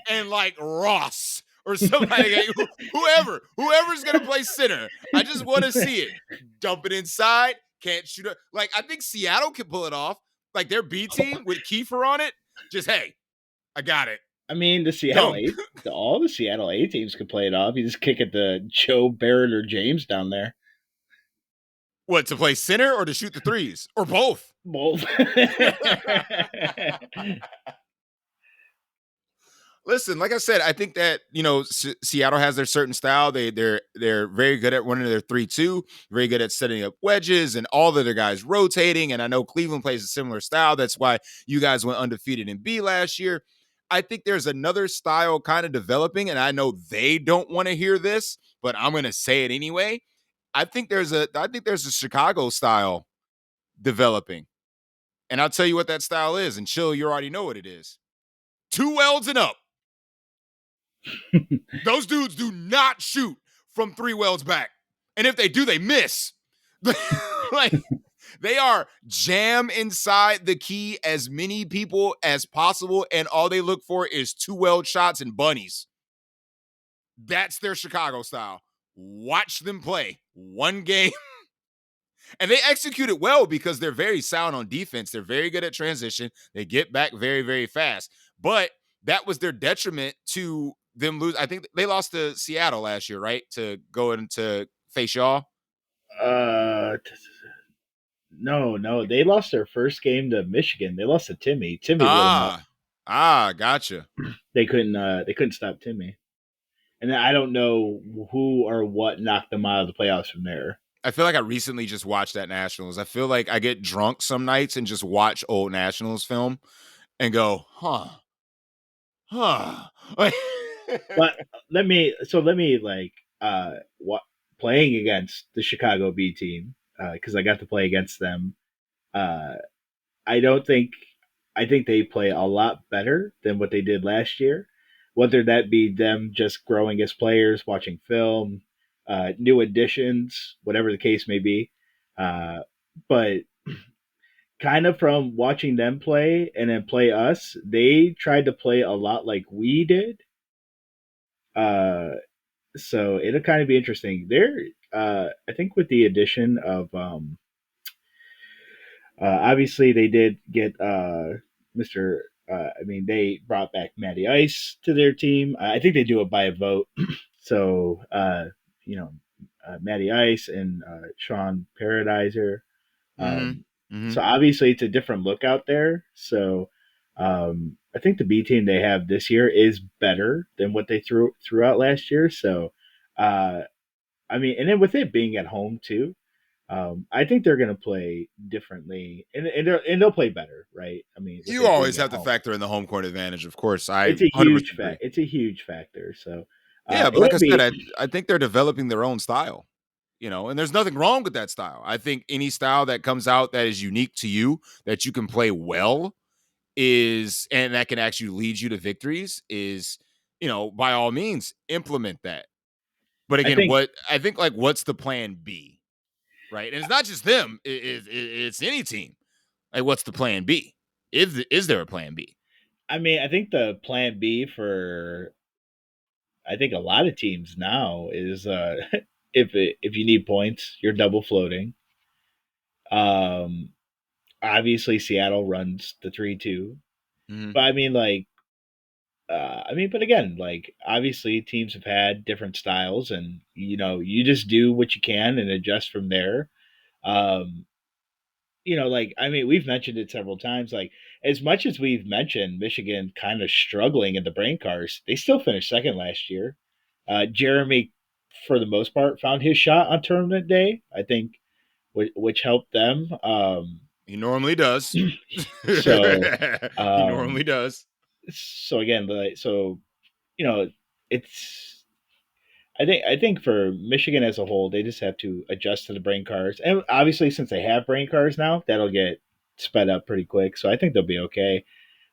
and like Ross or somebody, whoever's gonna play center. I just want to see it. Dump it inside, can't shoot it. Like, I think Seattle can pull it off. Like their B team with Kiefer on it. Just hey, I got it. I mean, Dunk. all the Seattle A teams could play it off. You just kick it to Joe Barrett or James down there. What, to play center or to shoot the threes? Or both? Both. Listen, like I said, I think that Seattle has their certain style. They're very good at running their 3-2, very good at setting up wedges, and all of their guys rotating. And I know Cleveland plays a similar style. That's why you guys went undefeated in B last year. I think there's another style kind of developing, and I know they don't want to hear this, but I'm going to say it anyway. I think there's a Chicago style developing, and I'll tell you what that style is. And Chill, you already know what it is. 2 welds and up. Those dudes do not shoot from 3 welds back. And if they do, they miss. Like, they are jam inside the key as many people as possible, and all they look for is 2 weld shots and bunnies. That's their Chicago style. Watch them play one game. And they execute it well because they're very sound on defense. They're very good at transition. They get back very, very fast. But that was their detriment to them lose. I think they lost to Seattle last year, right? To go into face y'all. No. They lost their first game to Michigan. They lost to Timmy. Timmy lit them up. Gotcha. They couldn't stop Timmy. And I don't know who or what knocked them out of the playoffs from there. I feel like I recently just watched that Nationals. I feel like I get drunk some nights and just watch old Nationals film and go, huh. But let me what playing against the Chicago B team because I got to play against them. I don't think I think they play a lot better than what they did last year. Whether that be them just growing as players, watching film, new additions, whatever the case may be. Uh, but kind of from watching them play and then play us, they tried to play a lot like we did. Uh, so it'll kind of be interesting. I think with the addition of obviously, they did get Mr. I mean, they brought back Matty Ice to their team. I think they do it by a vote. So, you know, Matty Ice and Sean Paradiser. Mm-hmm. Mm-hmm. So obviously, it's a different look out there. So, I think the B team they have this year is better than what they threw out last year. So, uh, I mean, and then with it being at home too, I think they're going to play differently, and they'll play better, right? I mean, with You it being always at have to home, factor in the home court advantage, of course. I it's a 100% huge agree. It's a huge factor. So Yeah, but like it'll I said, be. I think they're developing their own style, and there's nothing wrong with that style. I think any style that comes out that is unique to you, that you can play well, and that can actually lead you to victories is, by all means, implement that. But I again, think. what I think, like, what's the plan B, right? And it's not just them; it's any team. Like, what's the plan B? Is there a plan B? I mean, I think the plan B for I think a lot of teams now is if you need points, you're double floating. Um, Obviously Seattle runs the 3-2, Mm-hmm. but but again, like obviously teams have had different styles, and you just do what you can and adjust from there. Um, we've mentioned it several times. Like as much as we've mentioned Michigan kind of struggling in the brain cars, they still finished second last year. Jeremy, for the most part, found his shot on tournament day. I think, which helped them. He normally does. So, He um, normally does. so again, you know, it's I think for Michigan as a whole, they just have to adjust to the brain cars, and obviously since they have brain cars now, that'll get sped up pretty quick. So I think they'll be okay.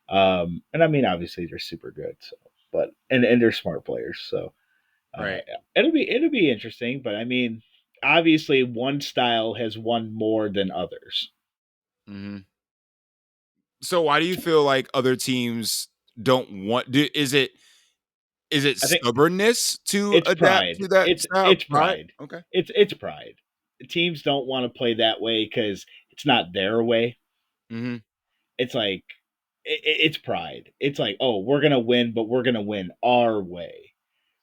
And I mean, obviously they're super good. So, but and they're smart players. So Right. it'll be interesting. But I mean, obviously one style has won more than others. Mm-hmm. So why do you feel like other teams don't want? Is it I think stubbornness to it's adapt pride. to that It's style? it's Pride. pride. Okay. It's pride. Teams don't want to play that way because it's not their way. Mm-hmm. It's like it's pride. It's like, oh, we're gonna win, but we're gonna win our way.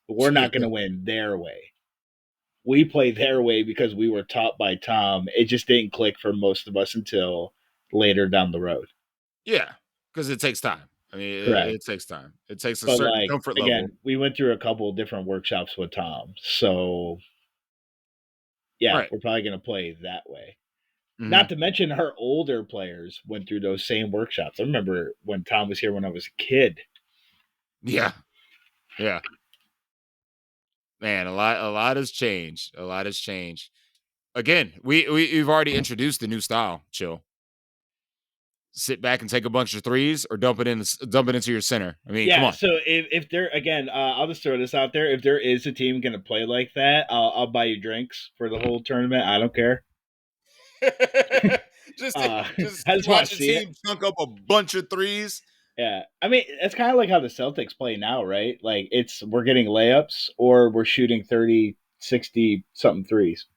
We're not gonna win their way. We play their way because we were taught by Tom. It just didn't click for most of us until later down the road. Yeah, because it takes time. I mean, it Correct. takes time. It takes a But certain like comfort level. again, we went through a couple of different workshops with Tom. So yeah, Right. we're probably gonna play that way. Mm-hmm. Not to mention our older players went through those same workshops. I remember when Tom was here when I was a kid. Yeah. Yeah. Man, a lot has changed. A lot has changed. Again, we've already introduced the new style. Chill. Sit back and take a bunch of threes, or dump it into your center. I mean, come Yeah, on. so if there again, I'll just throw this out there. If there is a team going to play like that, I'll buy you drinks for the whole tournament. I don't care. just Uh, just I just want watch to a see it. team chunk up a bunch of threes. Yeah, I mean it's kind of like how the Celtics play now, right? Like it's we're getting layups or we're shooting 30, 60 something threes.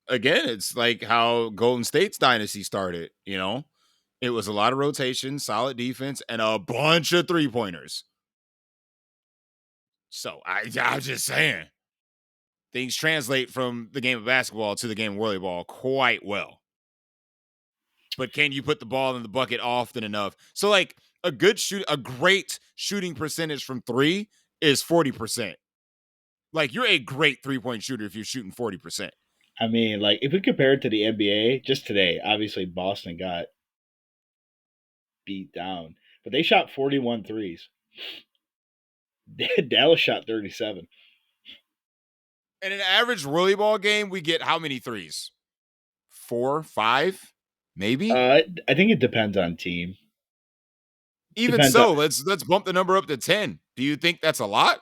Again, it's like how Golden State's dynasty started. It was a lot of rotation, solid defense, and a bunch of 3-pointers. So I'm just saying, things translate from the game of basketball to the game of volleyball quite well. But can you put the ball in the bucket often enough? So, like, a great shooting percentage from three is 40%. Like, you're a great 3-point shooter if you're shooting 40%. I mean, like if we compare it to the NBA, just today, obviously Boston got beat down, but they shot 41 threes. Dallas shot 37. In an average volleyball game, we get how many threes? 4, 5, maybe? I think it depends on team. Even Depends on so, let's bump the number up to 10. Do you think that's a lot?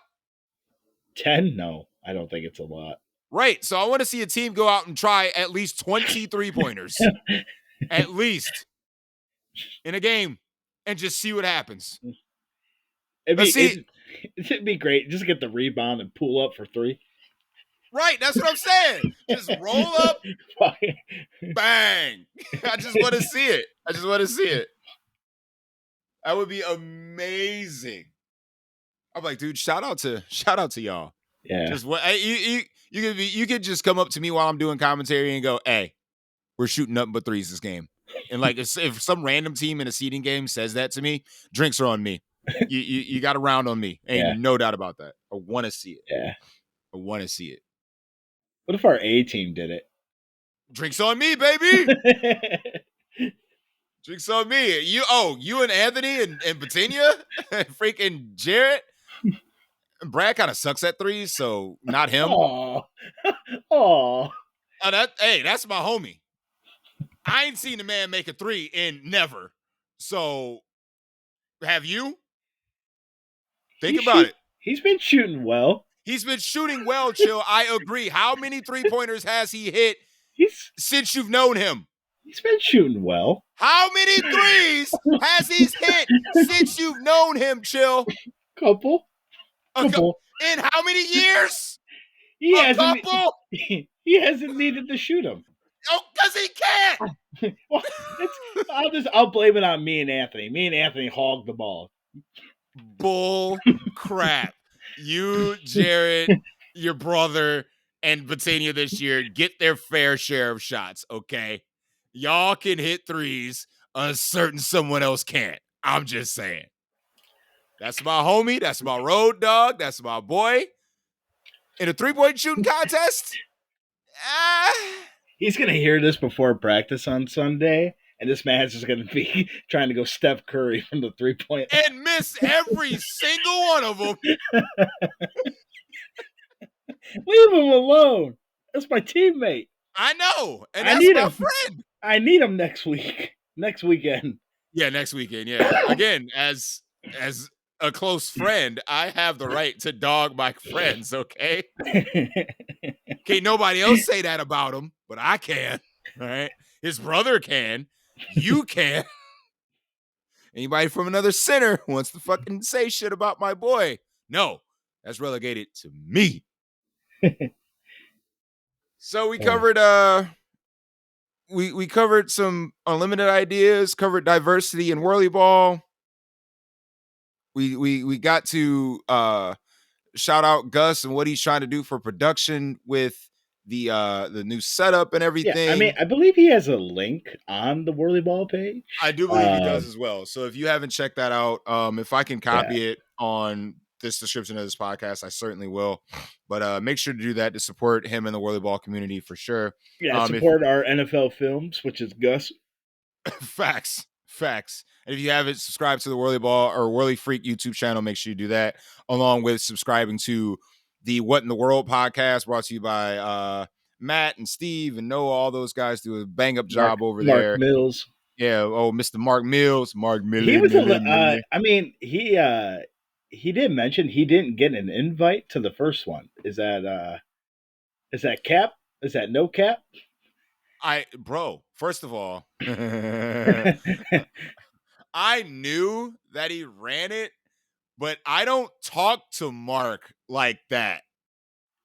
10. No, I don't think it's a lot. Right. So I want to see a team go out and try at least 23 pointers, at least in a game, and just see what happens. It'd Let's be see. it'd be great. Just get the rebound and pull up for 3. Right. That's what I'm saying. Just roll up, bang. I just want to see it. I just want to see it. That would be amazing. I'm like, dude, shout out to y'all. Yeah. Just what you could just come up to me while I'm doing commentary and go, hey, we're shooting nothing but threes this game. And like if some random team in a seeding game says that to me, drinks are on me. You got a round on me. Ain't Yeah. no doubt about that. I want to see it. Yeah. I want to see it. What if our A team did it? Drinks on me, baby. Drinks on me. You and Anthony and Patinia, freaking Jarrett. Brad kind of sucks at threes, so not him. Oh, That's my homie. I ain't seen the man make a 3 in never. So, have you? Think about it. He's been shooting well. He's been shooting well, Chill. I agree. How many 3-pointers has he hit since you've known him? He's been shooting well. How many threes has he hit since you've known him, Chill? Couple. In how many years? He hasn't needed to shoot him. Oh, because he can't. Well, I'll blame it on me and Anthony. Me and Anthony hogged the ball. Bull crap. You, Jared, your brother, and Batania this year get their fair share of shots, okay? Y'all can hit threes, certain someone else can't. I'm just saying. That's my homie. That's my road dog. That's my boy. In a 3-point shooting contest, he's going to hear this before practice on Sunday, and this man's just going to be trying to go Steph Curry from the 3-point and miss every single one of them. Leave him alone. That's my teammate. I know, and that's my friend. I need him next weekend. Yeah, next weekend. Yeah, again, as a close friend, I have the right to dog my friends. Okay. Can't nobody else say that about him, but I can. All right, his brother can. You can. Anybody from another center wants to fucking say shit about my boy? No, that's relegated to me. So we covered we covered some unlimited ideas, covered diversity in Whirlyball. We got to shout out Gus and what he's trying to do for production with the new setup and everything. Yeah, I mean, I believe he has a link on the Whirlyball page. I do believe he does as well. So if you haven't checked that out, if I can copy it on this description of this podcast, I certainly will. But make sure to do that to support him and the Whirlyball community for sure. Yeah, support our NFL films, which is Gus. Facts. And if you haven't subscribed to the Whirlyball or Whirly Freak YouTube channel, make sure you do that, along with subscribing to the What in the World podcast, brought to you by Matt and Steve and Noah. All those guys do a bang up job over there. Mark Mills. Yeah. Oh, Mr. Mark Mills. Mark Mills. He was I mean, he did mention he didn't get an invite to the first one. Is that cap? Is that no cap? First of all, I knew that he ran it, but I don't talk to Mark like that.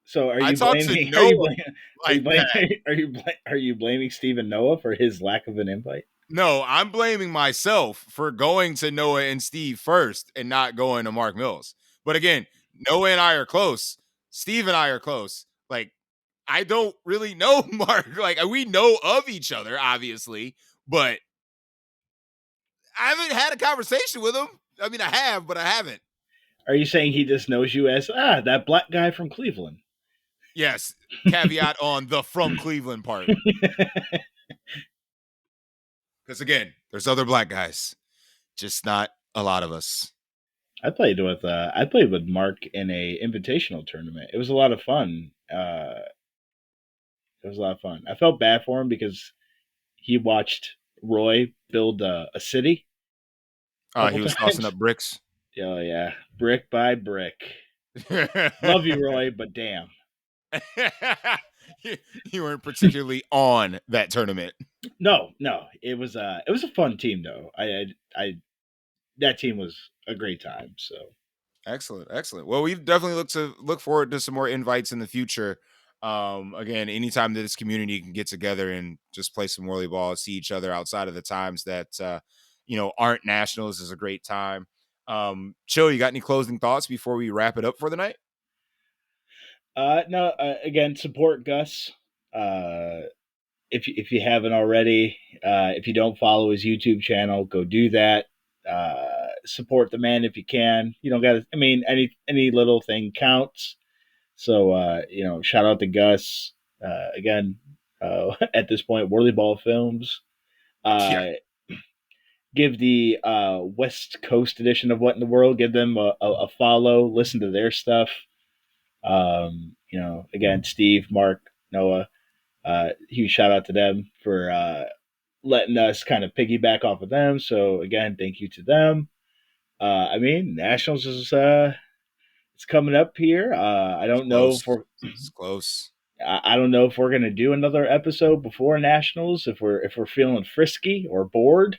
So are you blaming Stephen Noah for his lack of an invite? No, I'm blaming myself for going to Noah and Steve first and not going to Mark Mills. But again, Noah and I are close. Steve and I are close. Like, I don't really know Mark. Like, we know of each other, obviously, but I haven't had a conversation with him. I mean, I have, but I haven't. Are you saying he just knows you as that black guy from Cleveland? Yes. Caveat on the from Cleveland part. Because again, there's other black guys, just not a lot of us. I played with Mark in a invitational tournament. It was a lot of fun. I felt bad for him because he watched Roy build a city, couple He was tossing times. up bricks. Oh yeah, brick by brick. Love you, Roy, but damn. You weren't particularly on that tournament. No, it was a fun team though. I that team was a great time. So Excellent, excellent. Well, we definitely look forward to some more invites in the future. Again, anytime that this community can get together and just play some whirly ball, see each other outside of the times that aren't nationals is a great time. Chill, you got any closing thoughts before we wrap it up for the night? no, again, support Gus. If you haven't already, if you don't follow his YouTube channel, go do that. Support the man if you can. You don't got to. I mean, any little thing counts. So shout out to Gus again. At this point, Whirlyball Films. Yeah. Uh, give the West Coast edition of What in the World. Give them a follow. Listen to their stuff. Again, Steve, Mark, Noah. Huge shout out to them for letting us kind of piggyback off of them. So again, thank you to them. Nationals is it's coming up here. I It's don't know if close. we're It's close. I don't know if we're gonna do another episode before nationals if we're feeling frisky or bored.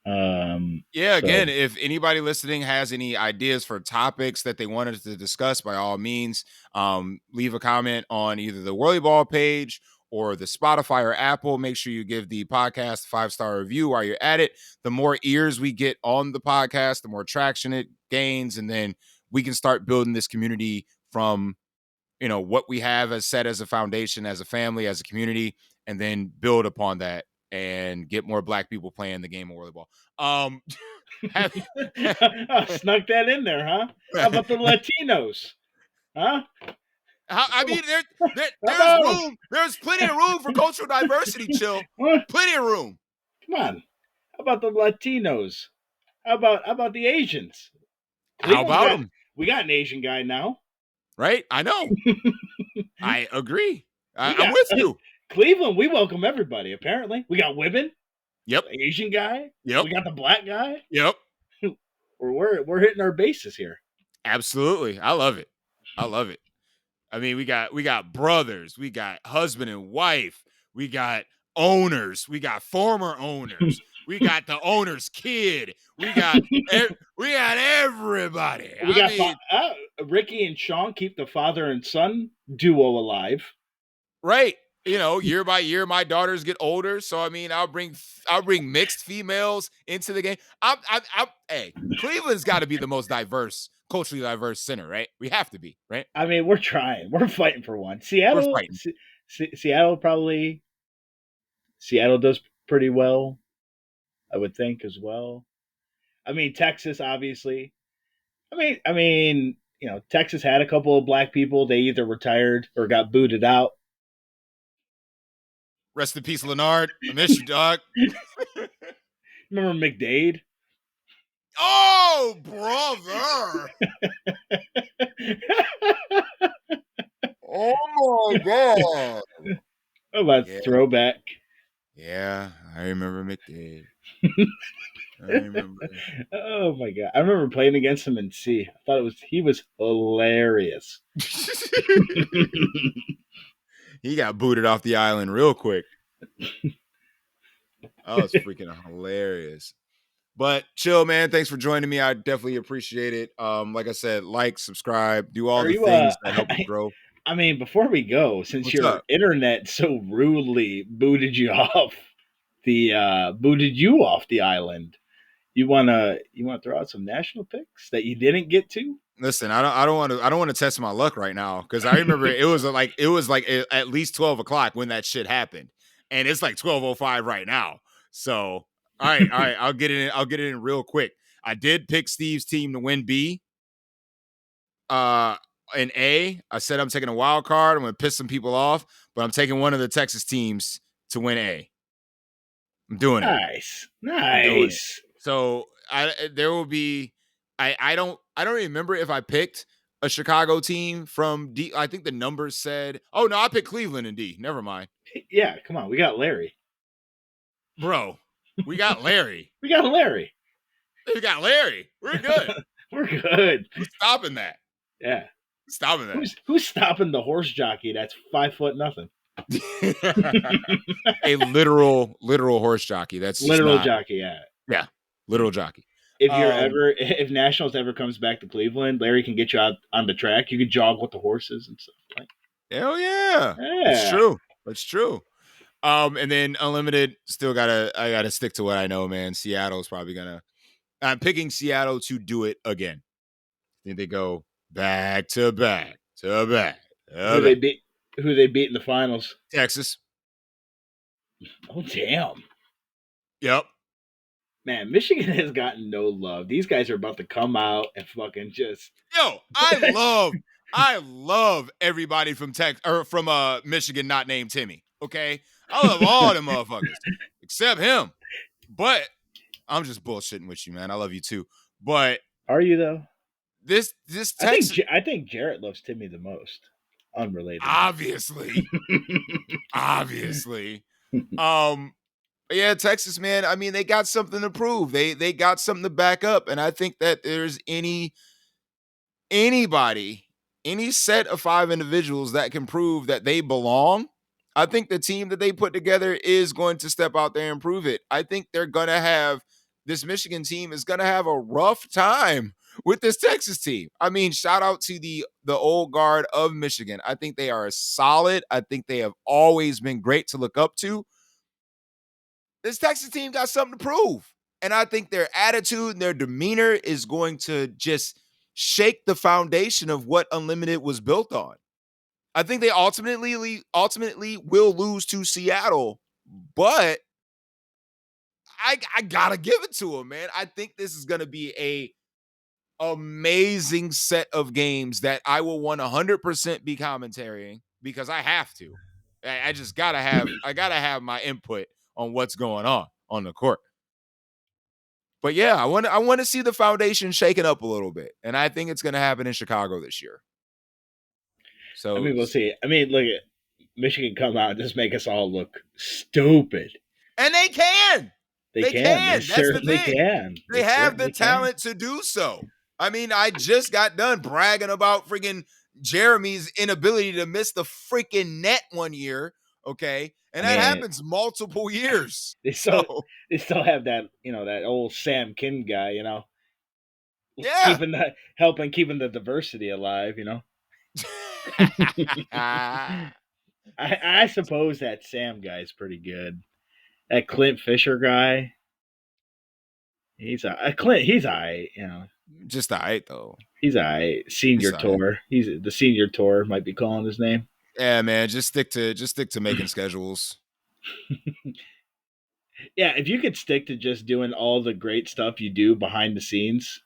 Yeah, So again, if anybody listening has any ideas for topics that they wanted to discuss, by all means, leave a comment on either the Whirlyball page or the Spotify or Apple. Make sure you give the podcast a 5-star review while you're at it. The more ears we get on the podcast, the more traction it gains, and then we can start building this community from what we have as set as a foundation, as a family, as a community, and then build upon that and get more Black people playing the game of volleyball. Have, Snuck that in there, huh? How about the Latinos? Huh? I mean, How there's about 'em? room. There's plenty of room for cultural diversity. Chill, Huh? plenty of room. Come on. How about the Latinos? How about the Asians? How Cleveland's about got them? we got an Asian guy now. Right? I know. I agree. We I'm got with you. Cleveland. We welcome everybody. Apparently, we got women. Yep. The Asian guy. Yep. We got the black guy. Yep. We're hitting our bases here. Absolutely. I love it. I love it. I mean, we got brothers, we got husband and wife, we got owners, we got former owners, we got the owner's kid, we got everybody. We got Ricky and Sean keep the father and son duo alive. Right. Year by year, my daughters get older, so I mean, I'll bring mixed females into the game. Hey, Cleveland's got to be the most culturally diverse center, right? We have to be, right? I mean, we're trying. We're fighting for one. We're Seattle, fighting. Seattle does pretty well, I would think as well. I mean, Texas, obviously. Texas had a couple of black people. They either retired or got booted out. Rest in peace, Leonard. I miss you, dog. Remember McDade? Oh, brother. Oh, my God. Oh, about throwback. Yeah, I remember McDade. I remember. Oh, my God. I remember playing against him in C. I thought he was hilarious. He got booted off the island real quick. That was freaking hilarious. But chill, man. Thanks for joining me. I definitely appreciate it. Like I said, subscribe, do all the things that help us grow. I mean, before we go, since What's your up? internet so rudely booted you off the island, you wanna throw out some national picks that you didn't get to? Listen, I don't want to test my luck right now because I remember it was like at least 12 o'clock when that shit happened, and it's like 12:05 right now. So all right, I'll get it in. I'll get it in real quick. I did pick Steve's team to win B. In A, I said I'm taking a wild card. I'm going to piss some people off, but I'm taking one of the Texas teams to win A. I'm doing it. Nice. So there will be. I don't remember if I picked a Chicago team from D. I think the numbers said. Oh no, I picked Cleveland in D. Never mind. Yeah, come on, we got Larry. Bro, we got Larry. We got Larry. We got Larry. We're good. We're good. Who's stopping that? Yeah. Stopping that. Who's stopping the horse jockey that's 5 foot nothing? A literal horse jockey. That's just Literal not. jockey, yeah. Yeah, literal jockey. If Nationals ever comes back to Cleveland, Larry can get you out on the track. You can jog with the horses and stuff. Like, hell yeah. It's true. It's true. And then Unlimited, I gotta stick to what I know, man. Seattle's probably gonna. I'm picking Seattle to do it again. I think they go back to back to back. Who they beat in the finals? Texas. Oh damn. Yep. Man, Michigan has gotten no love. These guys are about to come out and fucking just. Yo, I love everybody from Michigan not named Timmy. Okay, I love all them motherfuckers except him. But I'm just bullshitting with you, man. I love you too. But are you though? This Texas. I think Jarrett loves Timmy the most. Unrelated. Obviously. Yeah, Texas, man. I mean, they got something to prove. They got something to back up. And I think that there's any set of 5 individuals that can prove that they belong. I think the team that they put together is going to step out there and prove it. I think this Michigan team is going to have a rough time with this Texas team. I mean, shout out to the old guard of Michigan. I think they are solid. I think they have always been great to look up to. This Texas team got something to prove. And I think their attitude and their demeanor is going to just shake the foundation of what Unlimited was built on. I think they ultimately will lose to Seattle, but I gotta give it to them, man. I think this is gonna be a amazing set of games that I will 100% be commentating because I have to. I just gotta have my input on what's going on the court. But yeah, I want to see the foundation shaken up a little bit, and I think it's going to happen in Chicago this year. So I mean, we'll see. I mean, look at Michigan come out and just make us all look stupid, and they can. They can. They certainly can. They have the talent to do so. I mean, I just got done bragging about freaking Jeremy's inability to miss the freaking net one year. Okay. And that happens multiple years. They still have that, that old Sam Kin guy, Yeah. keeping the diversity alive, I suppose that Sam guy is pretty good. That Clint Fisher guy, he's all right, Just all right though. He's all right. Senior tour. He's the senior tour might be calling his name. Yeah, man. Just stick to making schedules. Yeah, if you could stick to just doing all the great stuff you do behind the scenes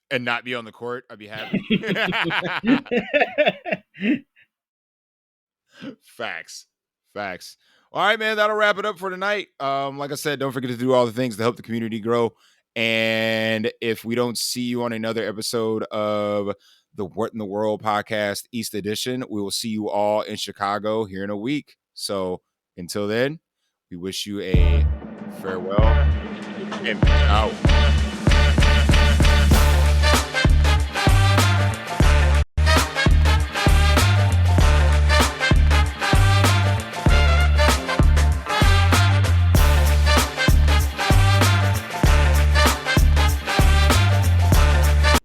and not be on the court, I'd be happy. Facts. All right, man. That'll wrap it up for tonight. Like I said, don't forget to do all the things to help the community grow. And if we don't see you on another episode of the What in the World podcast, East Edition, we will see you all in Chicago here in a week. So until then, we wish you a farewell and out.